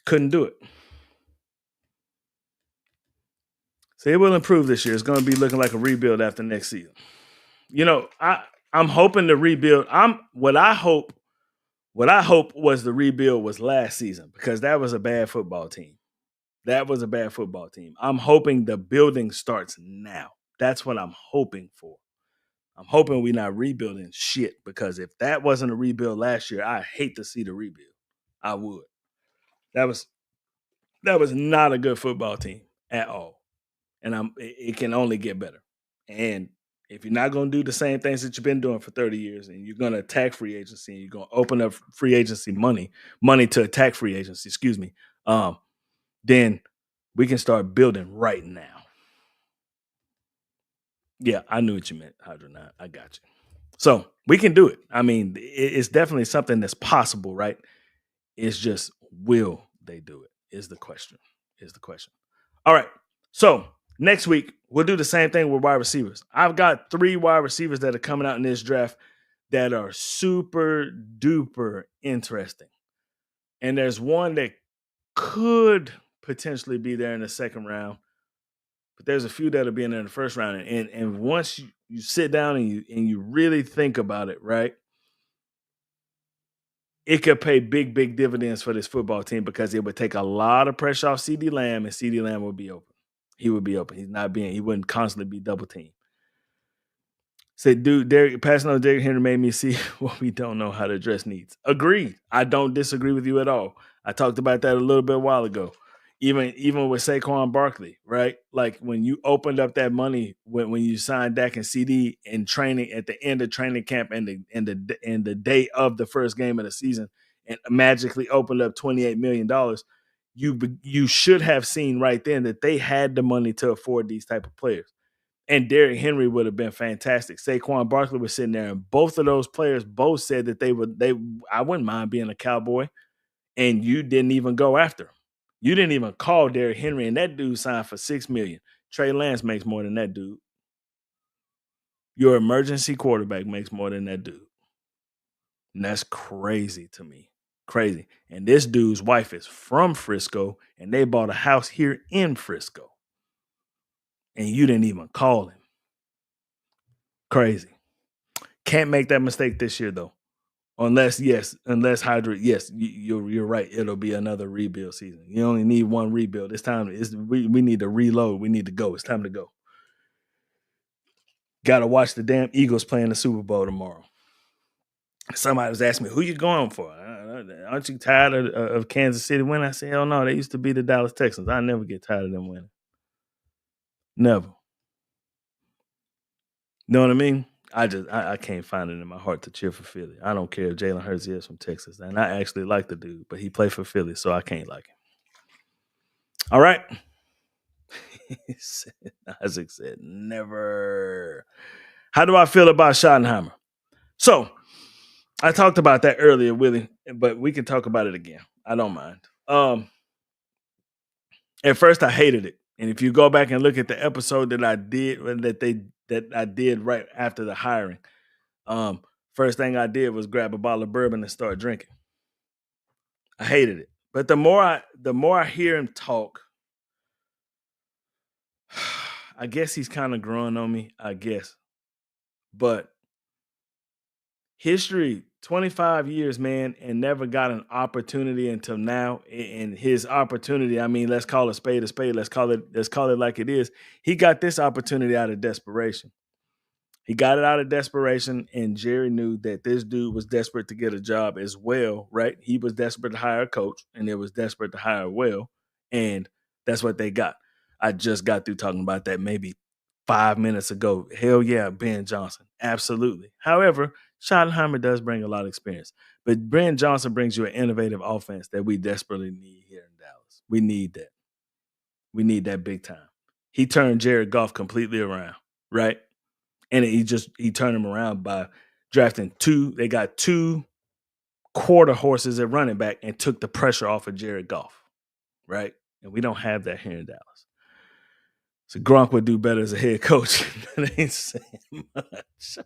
Couldn't do it. So it will improve this year. It's going to be looking like a rebuild after next season. I'm hoping to rebuild. What I hope was the rebuild was last season, because that was a bad football team. I'm hoping the building starts now. That's what I'm hoping for. I'm hoping we're not rebuilding shit, because if that wasn't a rebuild last year, I hate to see the rebuild. I would. That was not a good football team at all. And it can only get better. And if you're not going to do the same things that you've been doing for 30 years, and you're going to attack free agency, and you're going to open up free agency money to attack free agency, then we can start building right now. Yeah, I knew what you meant, Hydronaut. I got you. So we can do it. I mean, it's definitely something that's possible, right? It's just, will they do it is the question. All right. So next week, we'll do the same thing with wide receivers. I've got 3 wide receivers that are coming out in this draft that are super duper interesting. And there's one that could potentially be there in the second round, but there's a few that'll be in there in the first round. And once you sit down and you really think about it, right, it could pay big, big dividends for this football team, because it would take a lot of pressure off CeeDee Lamb, and CeeDee Lamb would be open. He would be open. He wouldn't constantly be double teamed. Said, dude, passing on Derrick Henry made me see what we don't know how to address needs. Agreed. I don't disagree with you at all. I talked about that a little bit a while ago. Even with Saquon Barkley, right? Like when you opened up that money when you signed Dak and CD in training at the end of training camp and the day of the first game of the season, and magically opened up $28 million, you should have seen right then that they had the money to afford these type of players. And Derrick Henry would have been fantastic. Saquon Barkley was sitting there, and both of those players both said that I wouldn't mind being a Cowboy, and you didn't even go after him. You didn't even call Derrick Henry, and that dude signed for $6 million. Trey Lance makes more than that dude. Your emergency quarterback makes more than that dude. And that's crazy to me. Crazy. And this dude's wife is from Frisco, and they bought a house here in Frisco. And you didn't even call him. Crazy. Can't make that mistake this year, though. Unless Hydra, yes, you're right. It'll be another rebuild season. You only need one rebuild. It's time. We need to reload. We need to go. It's time to go. Got to watch the damn Eagles playing the Super Bowl tomorrow. Somebody was asking me, who you going for? Aren't you tired of Kansas City winning? I said, hell no. They used to be the Dallas Texans. I never get tired of them winning. Never. Know what I mean? I can't find it in my heart to cheer for Philly. I don't care if Jalen Hurts is from Texas. And I actually like the dude, but he played for Philly, so I can't like him. All right. Isaac said, never. How do I feel about Schottenheimer? So, I talked about that earlier, Willie, but we can talk about it again. I don't mind. At first, I hated it. And if you go back and look at the episode that I did, that I did right after the hiring, first thing I did was grab a bottle of bourbon and start drinking. I hated it. But the more I hear him talk, I guess he's kind of growing on me, I guess. But history, 25 years, man, and never got an opportunity until now. And his opportunity, I mean, let's call a spade a spade. Let's call it like it is. He got this opportunity out of desperation. He got it out of desperation, and Jerry knew that this dude was desperate to get a job as well, right? He was desperate to hire a coach, and it was desperate to hire well, and that's what they got. I just got through talking about that maybe 5 minutes ago. Hell yeah, Ben Johnson. Absolutely. However, Schottenheimer does bring a lot of experience, but Ben Johnson brings you an innovative offense that we desperately need here in Dallas. We need that. We need that big time. He turned Jared Goff completely around, right? And he turned him around by drafting they got 2 quarter horses at running back and took the pressure off of Jared Goff, right? And we don't have that here in Dallas. So Gronk would do better as a head coach. That ain't saying much.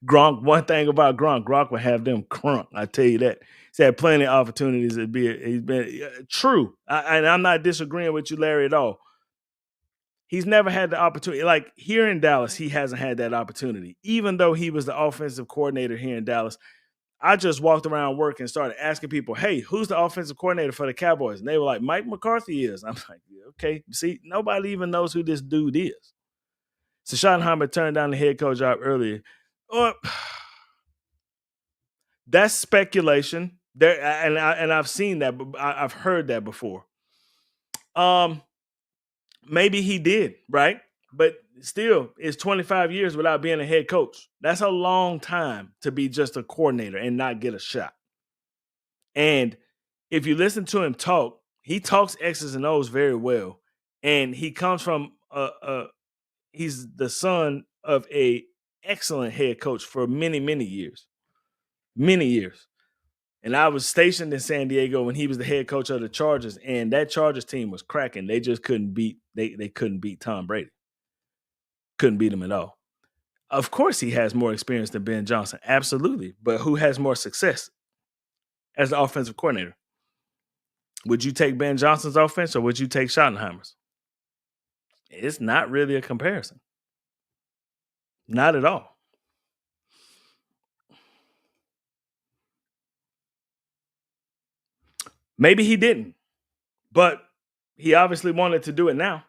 One thing about Gronk would have them crunk. I tell you that. He's had plenty of opportunities. He's been true. And I'm not disagreeing with you, Larry, at all. He's never had the opportunity. Like here in Dallas, he hasn't had that opportunity. Even though he was the offensive coordinator here in Dallas, I just walked around work and started asking people, hey, who's the offensive coordinator for the Cowboys? And they were like, Mike McCarthy is. I'm like, okay. See, nobody even knows who this dude is. So Schottenheimer turned down the head coach job earlier. That's speculation. And I've seen that. I've heard that before. Maybe he did, right? But still, it's 25 years without being a head coach. That's a long time to be just a coordinator and not get a shot. And if you listen to him talk, he talks X's and O's very well. And he comes from he's the son of a excellent head coach for many, many years. Many years. And I was stationed in San Diego when he was the head coach of the Chargers, and that Chargers team was cracking. They just couldn't beat they couldn't beat Tom Brady. Couldn't beat him at all. Of course, he has more experience than Ben Johnson. Absolutely. But who has more success as the offensive coordinator? Would you take Ben Johnson's offense or would you take Schottenheimer's? It's not really a comparison. Not at all. Maybe he didn't, but he obviously wanted to do it now.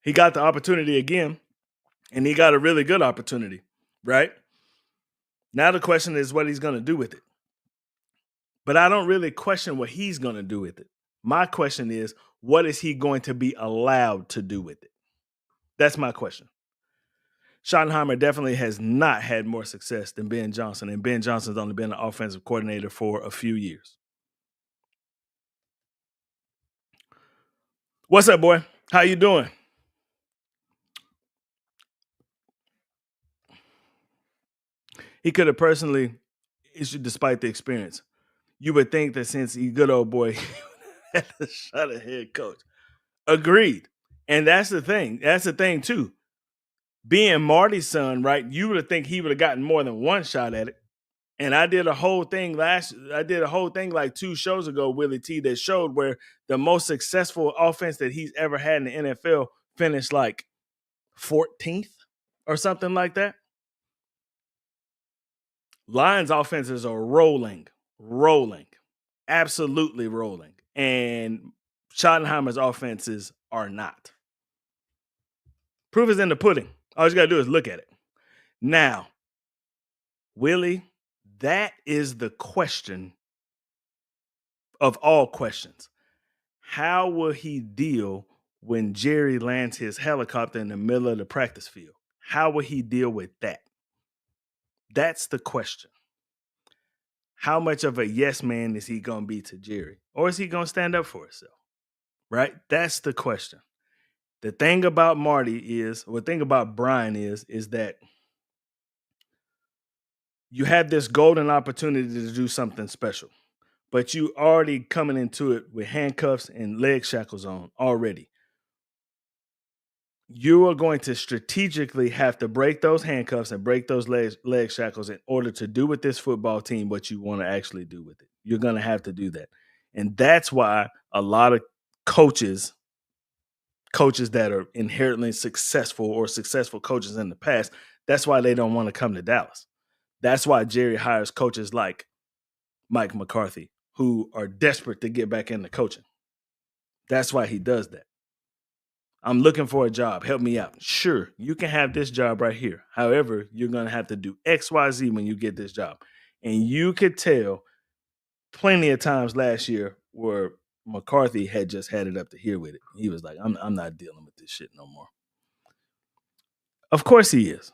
He got the opportunity again, and he got a really good opportunity, right? Now the question is what he's going to do with it. But I don't really question what he's going to do with it. My question is, what is he going to be allowed to do with it? That's my question. Schottenheimer definitely has not had more success than Ben Johnson, and Ben Johnson's only been an offensive coordinator for a few years. What's up, boy? How you doing? He could have personally issued despite the experience. You would think that since he's good old boy, he had a shot at head coach. Agreed. And that's the thing. That's the thing, too. Being Marty's son, right, you would think he would have gotten more than one shot at it. And I did a whole thing like 2 shows ago, Willie T, that showed where the most successful offense that he's ever had in the NFL finished like 14th or something like that. Lions offenses are rolling, absolutely rolling. And Schottenheimer's offenses are not. Proof is in the pudding. All you got to do is look at it. Now, Willie, that is the question of all questions. How will he deal when Jerry lands his helicopter in the middle of the practice field? How will he deal with that? That's the question. How much of a yes man is he going to be to Jerry? Or is he going to stand up for himself? Right? That's the question. The thing about Marty is, or the thing about Brian is that you had this golden opportunity to do something special, but you already coming into it with handcuffs and leg shackles on already. You are going to strategically have to break those handcuffs and break those leg shackles in order to do with this football team what you want to actually do with it. You're going to have to do that. And that's why a lot of coaches that are inherently successful or successful coaches in the past, that's why they don't want to come to Dallas. That's why Jerry hires coaches like Mike McCarthy, who are desperate to get back into coaching. That's why he does that. I'm looking for a job. Help me out. Sure, you can have this job right here. However, you're going to have to do X, Y, Z when you get this job. And you could tell plenty of times last year where McCarthy had just had it up to here with it. He was like, I'm not dealing with this shit no more. Of course he is.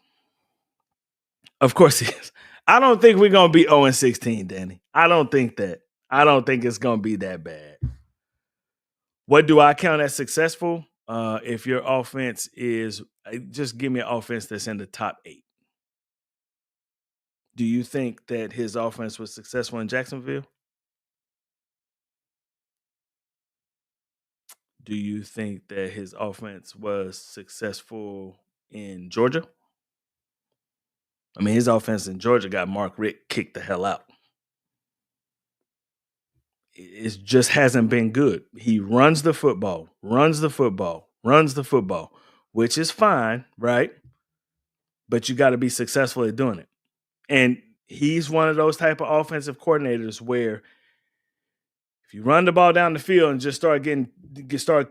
Of course he is. I don't think we're going to be 0-16, Danny. I don't think that. I don't think it's going to be that bad. What do I count as successful? If your offense is, just give me an offense that's in the top 8. Do you think that his offense was successful in Jacksonville? Do you think that his offense was successful in Georgia? I mean, his offense in Georgia got Mark Richt kicked the hell out. It just hasn't been good. He runs the football, which is fine, right? But you got to be successful at doing it. And he's one of those type of offensive coordinators where if you run the ball down the field and just start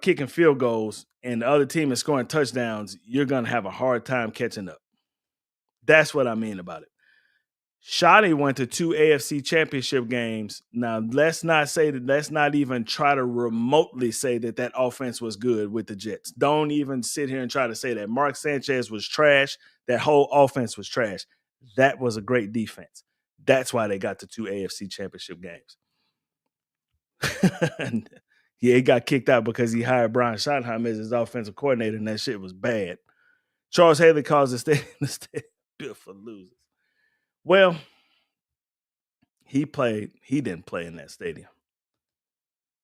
kicking field goals and the other team is scoring touchdowns, you're going to have a hard time catching up. That's what I mean about it. Shotty went to 2 AFC championship games. Now, let's not even try to remotely say that offense was good with the Jets. Don't even sit here and try to say that. Mark Sanchez was trash. That whole offense was trash. That was a great defense. That's why they got to 2 AFC championship games. Yeah, he got kicked out because he hired Brian Schottenheimer as his offensive coordinator, and that shit was bad. Charles Haley calls the stadium built for losers. Well, he didn't play in that stadium.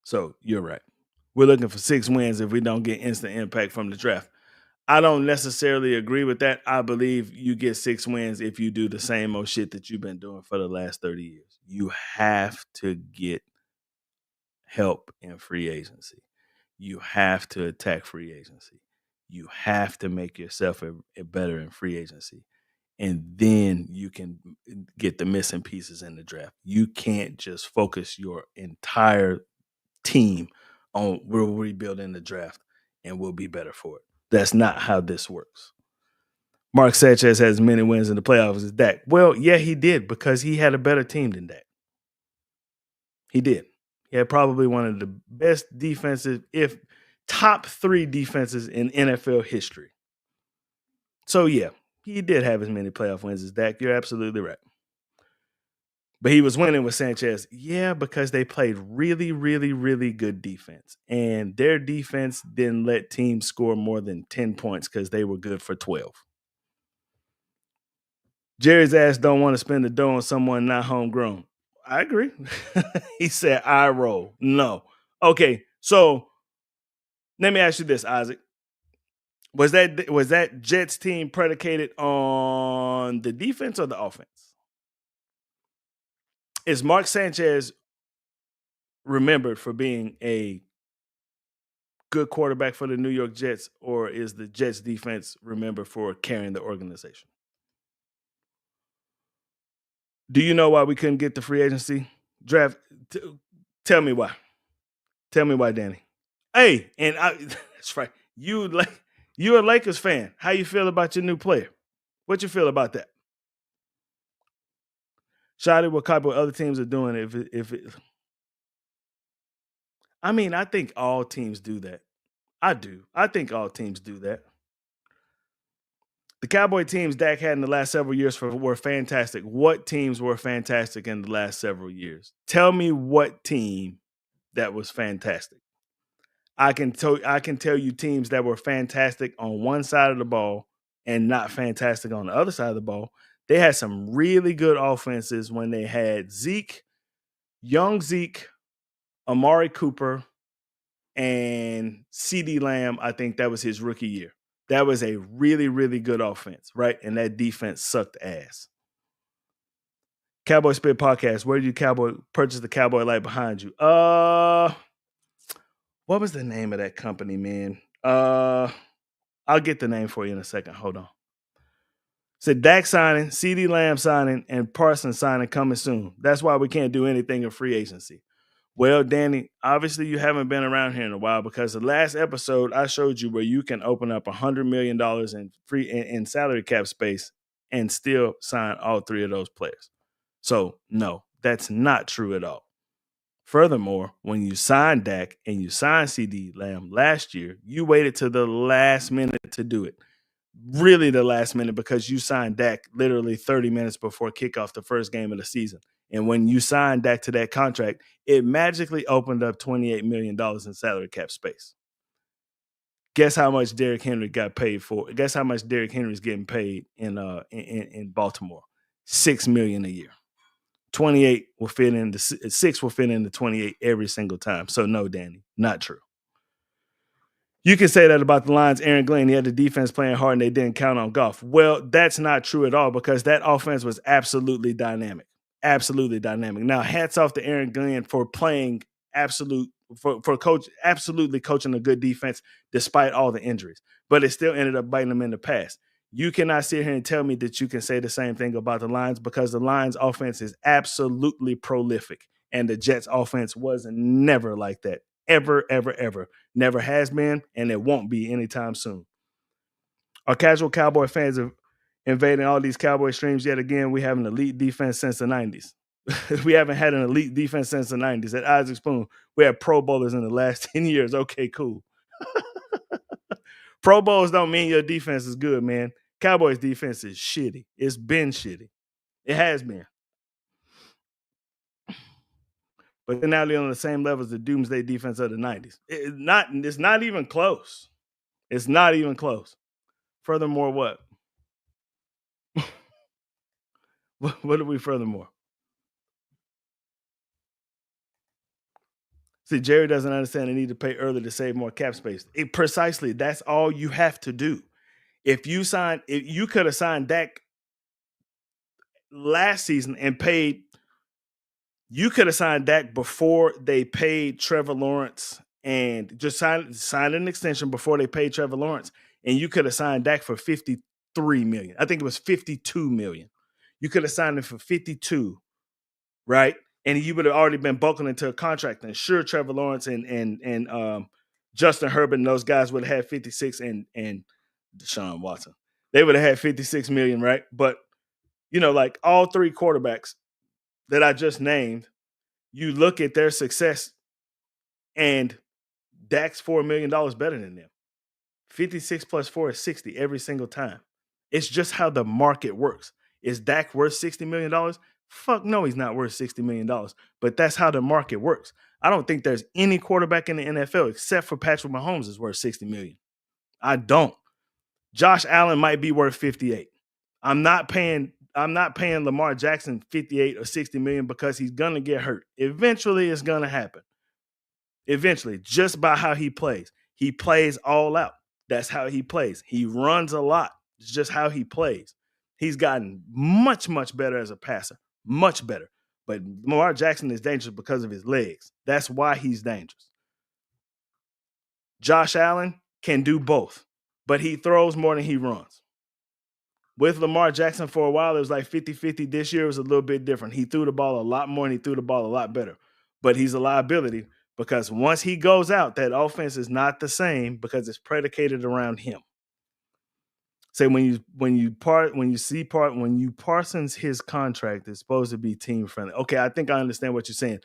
So you're right. We're looking for 6 wins if we don't get instant impact from the draft. I don't necessarily agree with that. I believe you get 6 wins if you do the same old shit that you've been doing for the last 30 years. You have to get help in free agency. You have to attack free agency. You have to make yourself a better in free agency. And then you can get the missing pieces in the draft. You can't just focus your entire team on we'll rebuild in the draft and we'll be better for it. That's not how this works. Mark Sanchez has as many wins in the playoffs as Dak. Well, yeah, he did because he had a better team than Dak. He did. He had probably one of the best defenses, if top 3 defenses in NFL history. So, yeah, he did have as many playoff wins as Dak. You're absolutely right. But he was winning with Sanchez. Yeah, because they played really, really, really good defense. And their defense didn't let teams score more than 10 points because they were good for 12. Jerry's ass don't want to spend the dough on someone not homegrown. I agree. He said, I roll. No. Okay, so let me ask you this, Isaac. Was that Jets team predicated on the defense or the offense? Is Mark Sanchez remembered for being a good quarterback for the New York Jets, or is the Jets defense remembered for carrying the organization? Do you know why we couldn't get the free agency draft? Tell me why. Tell me why, Danny. Hey, and that's right. You're a Lakers fan. How you feel about your new player? What you feel about that? Shotty, what couple other teams are doing I mean, I think all teams do that. I do. I think all teams do that. The Cowboy teams Dak had in the last several years were fantastic. What teams were fantastic in the last several years? Tell me what team that was fantastic. I can tell you teams that were fantastic on one side of the ball and not fantastic on the other side of the ball. They had some really good offenses when they had Zeke, young Zeke, Amari Cooper, and CeeDee Lamb. I think that was his rookie year. That was a really, really good offense, right? And that defense sucked ass. Cowboy Spit Podcast. Where did you purchase the Cowboy light behind you? What was the name of that company, man? I'll get the name for you in a second. Hold on. Said Dak signing, CeeDee Lamb signing, and Parsons signing coming soon. That's why we can't do anything in free agency. Well, Danny, obviously you haven't been around here in a while, because the last episode I showed you where you can open up $100 million in salary cap space and still sign all 3 of those players. So, no, that's not true at all. Furthermore, when you signed Dak and you signed CeeDee Lamb last year, you waited to the last minute to do it. Really the last minute, because you signed Dak literally 30 minutes before kickoff the first game of the season. And when you signed Dak to that contract, it magically opened up $28 million in salary cap space. Guess how much Derrick Henry got paid for? Guess how much Derrick Henry's getting paid in Baltimore? $6 million a year. 28 will fit in the 6 will fit into 28 every single time. So no, Danny, not true. You can say that about the Lions. Aaron Glenn, he had the defense playing hard and they didn't count on Goff. Well, that's not true at all, because that offense was absolutely dynamic. Absolutely dynamic. Now, hats off to Aaron Glenn for playing absolutely coaching a good defense despite all the injuries. But it still ended up biting them in the past. You cannot sit here and tell me that you can say the same thing about the Lions, because the Lions offense is absolutely prolific. And the Jets offense was never like that. Ever, ever, ever. Never has been, and it won't be anytime soon. Our casual Cowboy fans are invading all these Cowboy streams yet again. We have an elite defense since the 90s. We haven't had an elite defense since the 90s. At Isaac Spoon, we had Pro Bowlers in the last 10 years. Okay, cool. Pro Bowls don't mean your defense is good, man. Cowboys defense is shitty. It's been shitty. It has been. But they're now on the same level as the doomsday defense of the 90s. It's not even close. It's not even close. Furthermore, what? What are we furthermore? See, Jerry doesn't understand the need to pay early to save more cap space. Precisely, that's all you have to do. If you could have signed Dak last season and paid, you could have signed Dak before they paid Trevor Lawrence, and just signed an extension before they paid Trevor Lawrence, and you could have signed Dak for $53 million. I think it was $52 million. You could have signed him for 52, right? And you would have already been bulking into a contract. And sure, Trevor Lawrence and Justin Herbert and those guys would have had 56, and Deshaun Watson. They would have had 56 million, right? But, like all 3 quarterbacks that I just named you look at their success, and Dak's $4 million better than them. 56 plus 4 is 60 every single time. It's just how the market works. Is Dak worth $60 million? Fuck no, he's not worth $60 million. But that's how the market works. I don't think there's any quarterback in the NFL except for Patrick Mahomes is worth $60 million. I don't. Josh Allen might be worth 58. I'm not paying Lamar Jackson 58 or 60 million because he's gonna get hurt. Eventually, it's gonna happen. Eventually, just by how he plays. He plays all out. That's how he plays. He runs a lot. It's just how he plays. He's gotten much, much better as a passer. Much better. But Lamar Jackson is dangerous because of his legs. That's why he's dangerous. Josh Allen can do both, but he throws more than he runs. With Lamar Jackson for a while, it was like 50-50. This year was a little bit different. He threw the ball a lot more and he threw the ball a lot better. But he's a liability because once he goes out, that offense is not the same because it's predicated around him. Say when Parsons his contract is supposed to be team friendly. Okay, I think I understand what you're saying.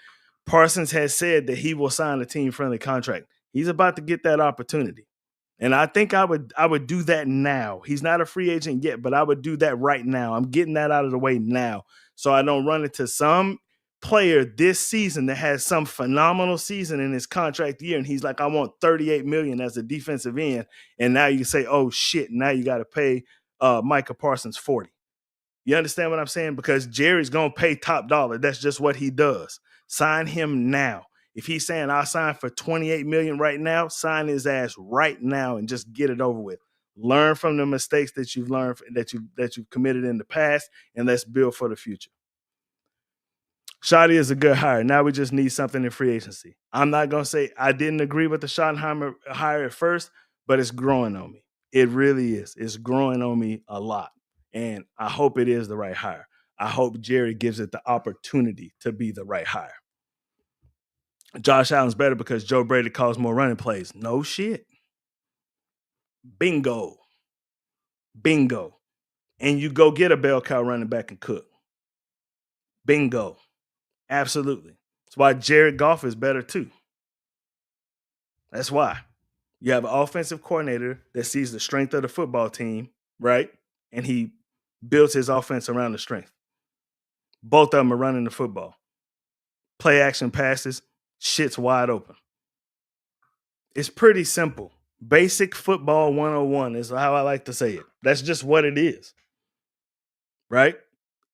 Parsons has said that he will sign a team friendly contract. He's about to get that opportunity. And I think I would do that now. He's not a free agent yet, but I would do that right now. I'm getting that out of the way now so I don't run into some player this season that has some phenomenal season in his contract year, and he's like, I want $38 million as a defensive end, and now you say, oh shit, now you got to pay Micah Parsons 40. You understand what I'm saying? Because Jerry's gonna pay top dollar. That's just what he does. Sign him now. If he's saying I'll sign for $28 million right now, sign his ass right now and just get it over with. Learn from the mistakes that you've learned that you've committed in the past, and let's build for the future. Shoddy is a good hire. Now we just need something in free agency. I'm not going to say I didn't agree with the Schottenheimer hire at first, but it's growing on me. It really is. It's growing on me a lot. And I hope it is the right hire. I hope Jerry gives it the opportunity to be the right hire. Josh Allen's better because Joe Brady calls more running plays. No shit. Bingo. Bingo. And you go get a bell cow running back and Cook. Bingo. Absolutely. That's why Jared Goff is better too. That's why. You have an offensive coordinator that sees the strength of the football team, right? And he builds his offense around the strength. Both of them are running the football. Play action passes, shit's wide open. It's pretty simple. Basic football 101 is how I like to say it. That's just what it is. Right?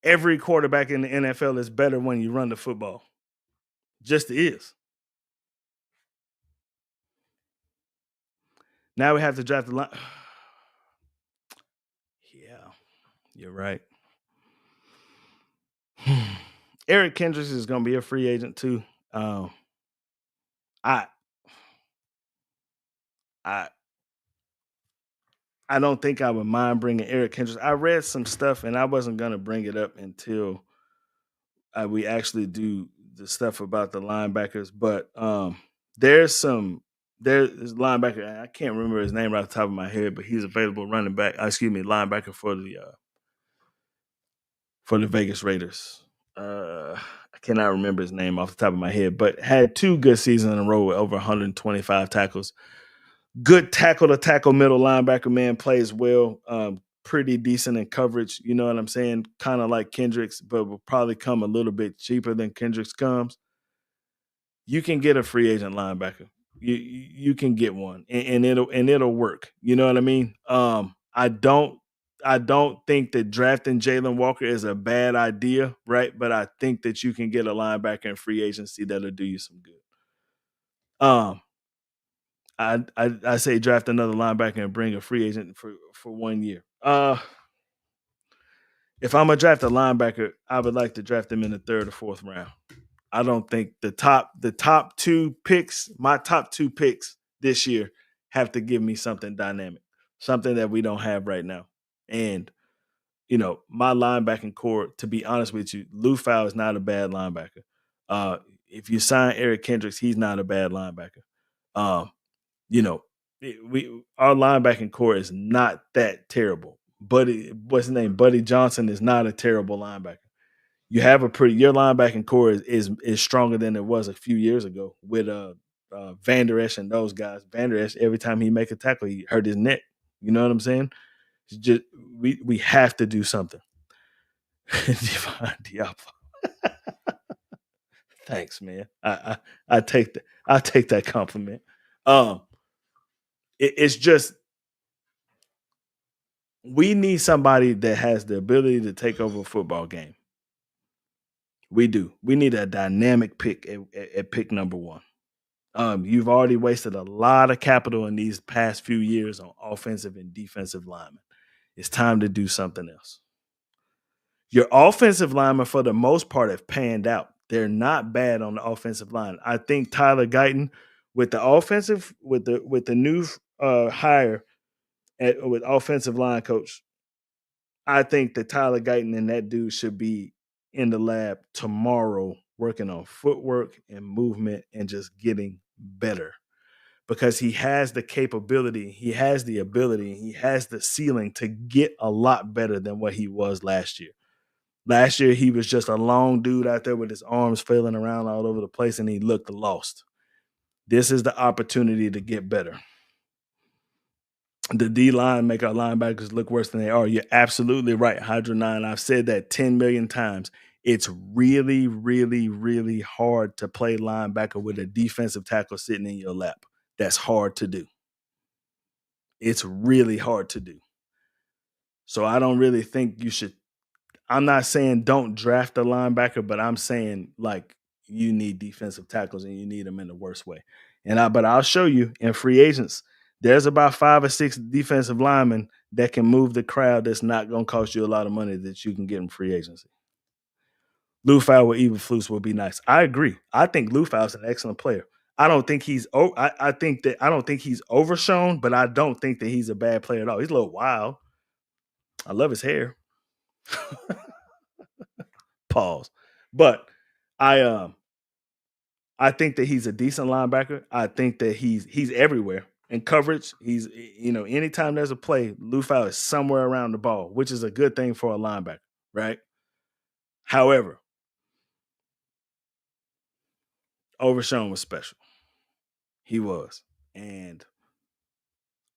Every quarterback in the NFL is better when you run the football. Just is. Now we have to draft the line. Yeah, you're right. Eric Kendricks is going to be a free agent too. I don't think I would mind bringing Eric Kendricks. I read some stuff and I wasn't going to bring it up until we actually do the stuff about the linebackers. But there's linebacker. I can't remember his name right off the top of my head, but he's available linebacker for the Vegas Raiders. I cannot remember his name off the top of my head, but had 2 good seasons in a row with over 125 tackles. Good tackle-to-tackle middle linebacker, man, plays well. Pretty decent in coverage. You know what I'm saying? Kind of like Kendricks, but will probably come a little bit cheaper than Kendricks comes. You can get a free agent linebacker. You can get one, and it'll work. You know what I mean? I don't think that drafting Jalen Walker is a bad idea, right? But I think that you can get a linebacker in free agency that'll do you some good. I say draft another linebacker and bring a free agent for 1 year. If I'm gonna draft a linebacker, I would like to draft him in the 3rd or 4th round. I don't think the top 2 picks, my top 2 picks this year, have to give me something dynamic, something that we don't have right now. And my linebacking core, to be honest with you, Lou Fowl is not a bad linebacker. If you sign Eric Kendricks, he's not a bad linebacker. Our linebacking core is not that terrible. Buddy Johnson is not a terrible linebacker. you have your linebacking core is stronger than it was a few years ago with Van Der Esch and those guys. Van Der Esch, every time he make a tackle, he hurt his neck. You know what I'm saying? It's just we have to do something. Divine Diablo. Thanks, man. I take that. I take that compliment. It's just we need somebody that has the ability to take over a football game. We do. We need a dynamic pick at pick number 1. You've already wasted a lot of capital in these past few years on offensive and defensive linemen. It's time to do something else. Your offensive linemen, for the most part, have panned out. They're not bad on the offensive line. I think Tyler Guyton, with the offensive, with the new hire with offensive line coach, I think that Tyler Guyton and that dude should be in the lab tomorrow working on footwork and movement and just getting better, because he has the capability, he has the ability, he has the ceiling to get a lot better than what he was last year. Last year, he was just a long dude out there with his arms flailing around all over the place, and he looked lost. This is the opportunity to get better. The D-line make our linebackers look worse than they are. You're absolutely right, Hydra 9. I've said that 10 million times. It's really, really, really hard to play linebacker with a defensive tackle sitting in your lap. That's hard to do. It's really hard to do. So I don't really think you should. I'm not saying don't draft a linebacker, but I'm saying like you need defensive tackles and you need them in the worst way. But I'll show you in free agents, there's about 5 or 6 defensive linemen that can move the crowd that's not going to cost you a lot of money that you can get in free agency. Lufau or Eberflus will be nice. I agree. I think Lufau's an excellent player. I don't think he's overshown, but I don't think that he's a bad player at all. He's a little wild. I love his hair. Pause. But I think that he's a decent linebacker. I think that he's everywhere in coverage. He's, anytime there's a play, Lufau is somewhere around the ball, which is a good thing for a linebacker, right? However, Overshown was special. He was. And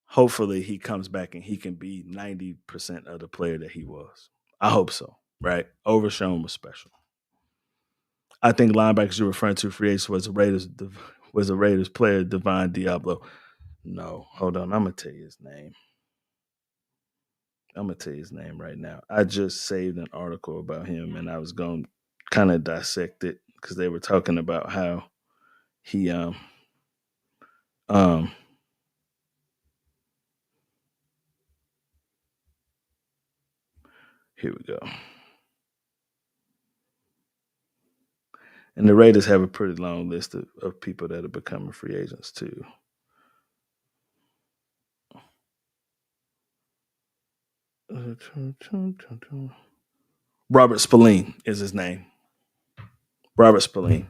hopefully he comes back and he can be 90% of the player that he was. I hope so, right? Overshown was special. I think linebackers you're referring to free agents was a Raiders player, Divine Diablo. No, hold on. I'm going to tell you his name. I'm going to tell you his name right now. I just saved an article about him and I was going to kind of dissect it because they were talking about how he here we go. And the Raiders have a pretty long list of people that are becoming free agents too. Robert Spillane is his name. Robert Spillane.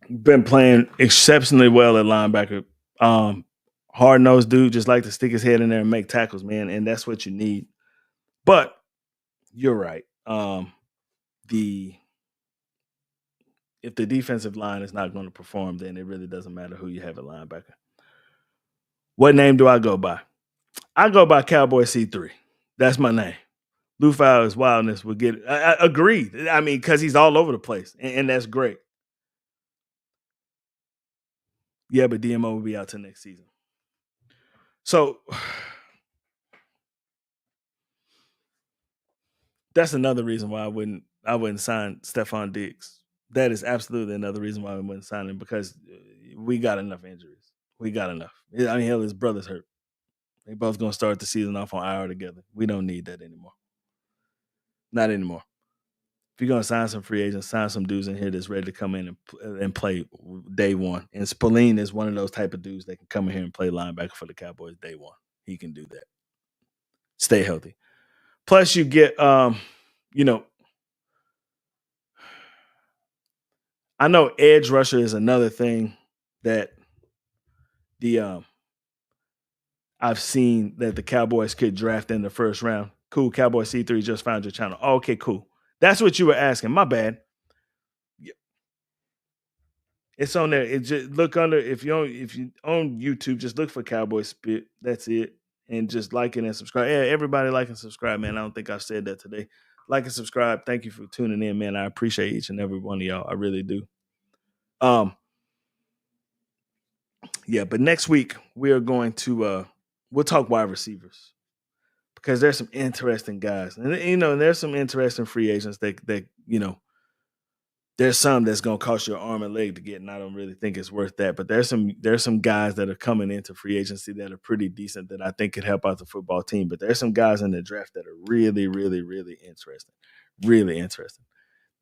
Been playing exceptionally well at linebacker. Hard-nosed dude, just like to stick his head in there and make tackles, man, and that's what you need. But you're right. If the defensive line is not going to perform, then it really doesn't matter who you have at linebacker. What name do I go by? I go by Cowboy C3. That's my name. Lufau's wildness will get it. I agree. I mean, because he's all over the place, and that's great. Yeah, but DMO will be out till next season. So that's another reason why I wouldn't sign Stephon Diggs. That is absolutely another reason why I wouldn't sign him, because we got enough injuries. We got enough. I mean, hell, his brother's hurt. They both going to start the season off on IR together. We don't need that anymore. Not anymore. If you're going to sign some free agents, sign some dudes in here that's ready to come in and play day one. And Spillane is one of those type of dudes that can come in here and play linebacker for the Cowboys day one. He can do that. Stay healthy. Plus, you get, I know edge rusher is another thing that I've seen that the Cowboys could draft in the first round. Cool. Cowboy C3 just found your channel. Oh, okay, cool. That's what you were asking. My bad. It's on there. It just look under if you on YouTube, just look for Cowboy Spit. That's it. And just like it and subscribe. Yeah, everybody like and subscribe, man. I don't think I've said that today. Like and subscribe. Thank you for tuning in, man. I appreciate each and every one of y'all. I really do. Yeah, but next week we are going to we'll talk wide receivers because there's some interesting guys, and there's some interesting free agents that there's some that's gonna cost you an arm and leg to get, and I don't really think it's worth that. But there's some guys that are coming into free agency that are pretty decent that I think could help out the football team. But there's some guys in the draft that are really, really, really interesting, really interesting.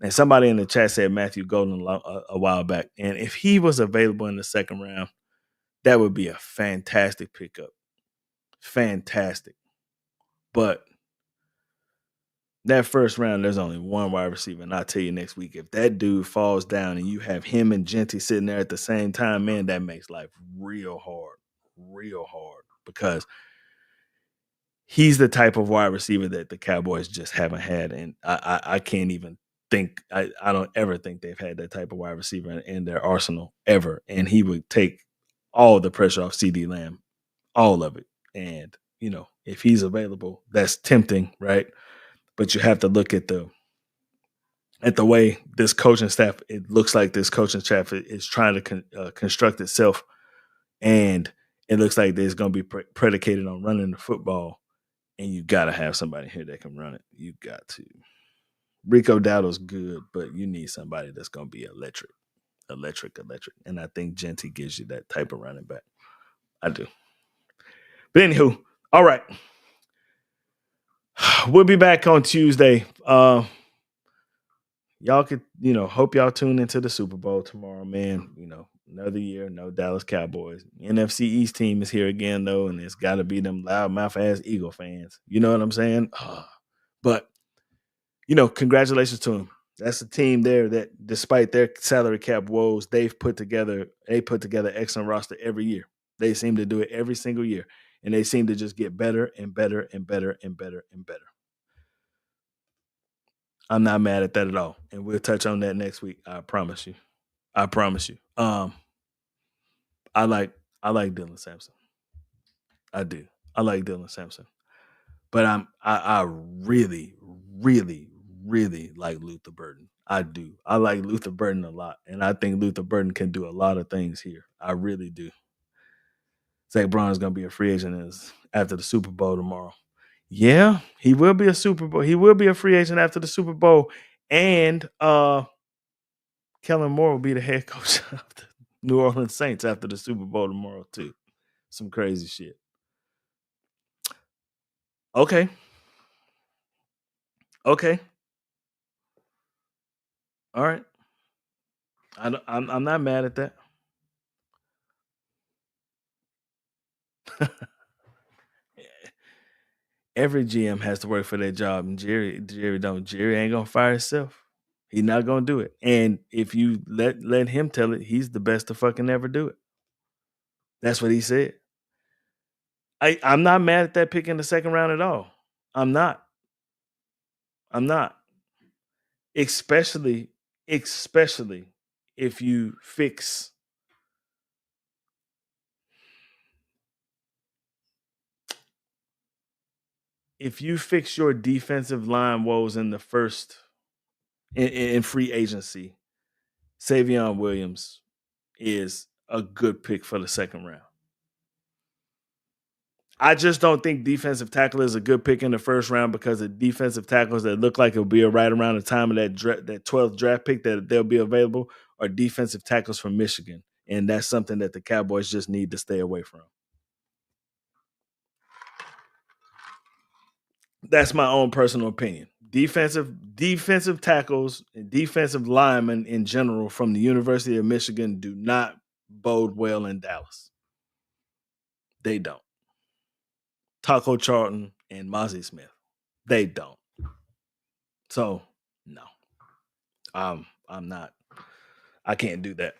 And somebody in the chat said Matthew Golden a while back, and if he was available in the second round, that would be a fantastic pickup. Fantastic. But that first round, there's only one wide receiver. And I'll tell you next week, if that dude falls down and you have him and Genty sitting there at the same time, man, that makes life real hard. Real hard. Because he's the type of wide receiver that the Cowboys just haven't had. And I can't even think, I don't ever think they've had that type of wide receiver in their arsenal ever. And he would take all the pressure off CeeDee Lamb, all of it. And, if he's available, that's tempting, right? But you have to look at the way this coaching staff, it looks like this coaching staff is trying to construct itself. And it looks like there's going to be predicated on running the football. And you got to have somebody here that can run it. You got to. Rico Dowdle's good, but you need somebody that's going to be electric. And I think Genty gives you that type of running back. I do. But anywho, all right. We'll be back on Tuesday. Y'all could, hope y'all tune into the Super Bowl tomorrow, man. Another year, no Dallas Cowboys. NFC East team is here again, though, and it's got to be them loudmouth-ass Eagle fans. You know what I'm saying? But, congratulations to them. That's a team there that, despite their salary cap woes, they put together excellent roster every year. They seem to do it every single year. And they seem to just get better and better and better and better and better. I'm not mad at that at all. And we'll touch on that next week. I promise you. I like Dylan Sampson. I do. I like Dylan Sampson. But I really, really, really like Luther Burden. I do. I like Luther Burden a lot. And I think Luther Burden can do a lot of things here. I really do. Zach Brown is going to be a free agent after the Super Bowl tomorrow. Yeah, he will be a Super Bowl. He will be a free agent after the Super Bowl. And Kellen Moore will be the head coach of the New Orleans Saints after the Super Bowl tomorrow, too. Some crazy shit. Okay. All right. I'm not mad at that. Every GM has to work for their job, and Jerry ain't gonna fire himself. He's not gonna do it. And if you let him tell it, he's the best to fucking ever do it. That's what he said. I'm not mad at that pick in the second round at all. I'm not. Especially if you fix your defensive line woes in the first in free agency, Savion Williams is a good pick for the second round. I just don't think defensive tackle is a good pick in the first round because the defensive tackles that look like it'll be right around the time of that 12th draft pick that they'll be available are defensive tackles from Michigan. And that's something that the Cowboys just need to stay away from. That's my own personal opinion. Defensive tackles and defensive linemen in general from the University of Michigan do not bode well in Dallas. They don't. Taco Charlton and Mozzie Smith. They don't. So, no. I'm not. I can't do that.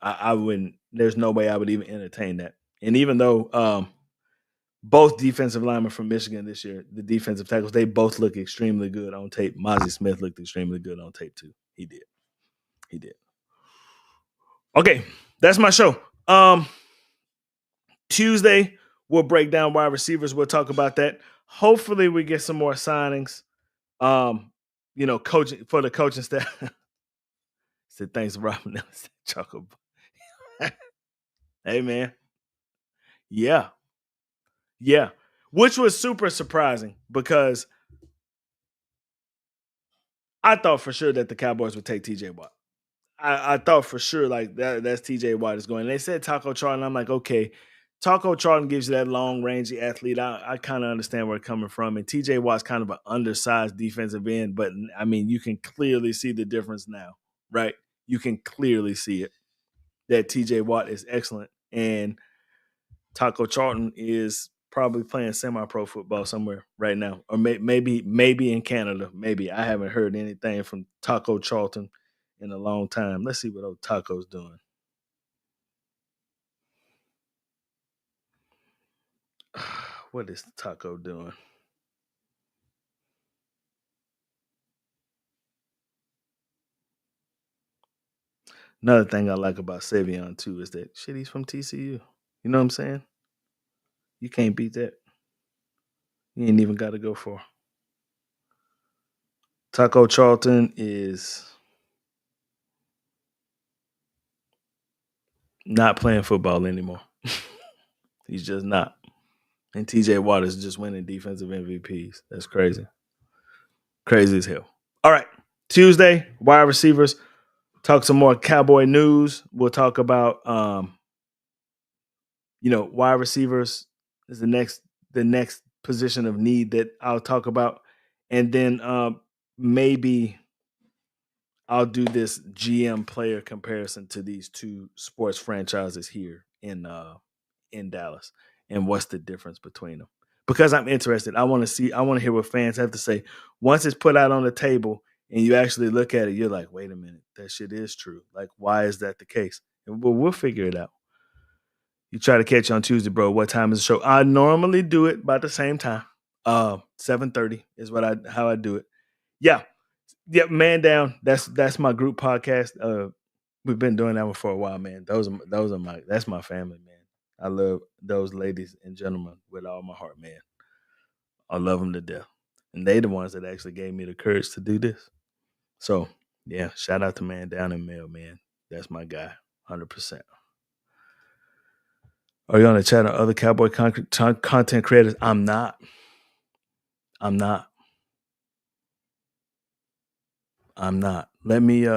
I wouldn't. There's no way I would even entertain that. And even though both defensive linemen from Michigan this year, the defensive tackles, they both look extremely good on tape. Mozzie Smith looked extremely good on tape too. He did. Okay, that's my show. Tuesday, we'll break down wide receivers. We'll talk about that. Hopefully, we get some more signings. Coaching for the coaching staff. Said thanks, Robin. Choco. Hey, man. Yeah. Which was super surprising because I thought for sure that the Cowboys would take TJ Watt. I thought for sure like that's TJ Watt is going. And they said Taco Charlton. I'm like, okay, Taco Charlton gives you that long rangey athlete. I kind of understand where it's coming from. And TJ Watt's kind of an undersized defensive end, but I mean, you can clearly see the difference now, right? You can clearly see it that TJ Watt is excellent. And Taco Charlton is probably playing semi-pro football somewhere right now, or maybe in Canada. Maybe I haven't heard anything from Taco Charlton in a long time. Let's see what old Taco's doing. What is Taco doing? Another thing I like about Savion too is that shit, he's from TCU. You know what I'm saying? You can't beat that. You ain't even got to go for. Taco Charlton is not playing football anymore. He's just not. And TJ Watt is just winning defensive MVPs. That's crazy. Crazy as hell. All right. Tuesday, wide receivers. Talk some more Cowboy news. We'll talk about wide receivers is the next position of need that I'll talk about. And then maybe I'll do this GM player comparison to these two sports franchises here in Dallas and what's the difference between them. Because I'm interested. I want to hear what fans have to say. Once it's put out on the table and you actually look at it, you're like, wait a minute, that shit is true. Like, why is that the case? And we'll figure it out. You try to catch on Tuesday, bro. What time is the show? I normally do it about the same time. 7:30 is how I do it. Yeah, Man Down. That's my group podcast. We've been doing that one for a while, man. That's my family, man. I love those ladies and gentlemen with all my heart, man. I love them to death. And they the ones that actually gave me the courage to do this. So, yeah, shout out to Man Down in Mail, man. That's my guy, 100%. Are you on the chat on other Cowboy content creators? I'm not. Let me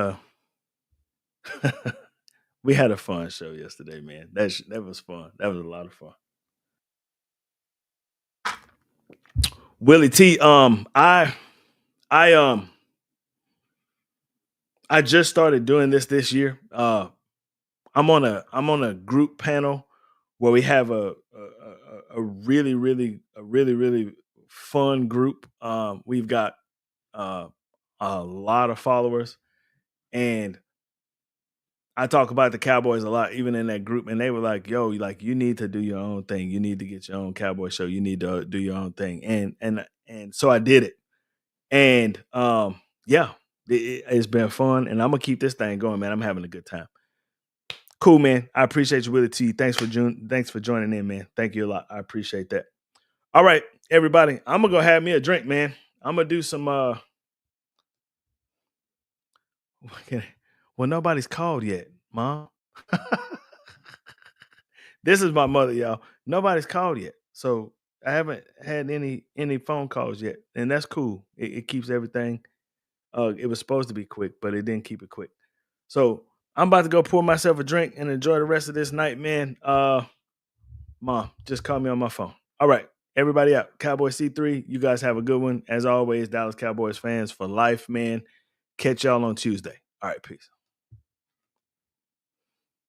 we had a fun show yesterday, man. That was fun. That was a lot of fun. Willie T, I just started doing this year. I'm on a group panel where we have a really fun group. We've got a lot of followers, and I talk about the Cowboys a lot, even in that group. And they were like, "Yo, like you need to do your own thing. You need to get your own Cowboy show. You need to do your own thing." And so I did it, and yeah, it's been fun, and I'm gonna keep this thing going, man. I'm having a good time. Cool, man. I appreciate you, Willie T. Thanks for joining in, man. Thank you a lot. I appreciate that. All right, everybody. I'm gonna go have me a drink, man. I'm gonna do some well, nobody's called yet, Mom. This is my mother, y'all. Nobody's called yet. So I haven't had any phone calls yet. And that's cool. It keeps everything. It was supposed to be quick, but it didn't keep it quick. So I'm about to go pour myself a drink and enjoy the rest of this night, man. Mom, just call me on my phone. All right, everybody out. Cowboy C3, you guys have a good one. As always, Dallas Cowboys fans for life, man. Catch y'all on Tuesday. All right, peace.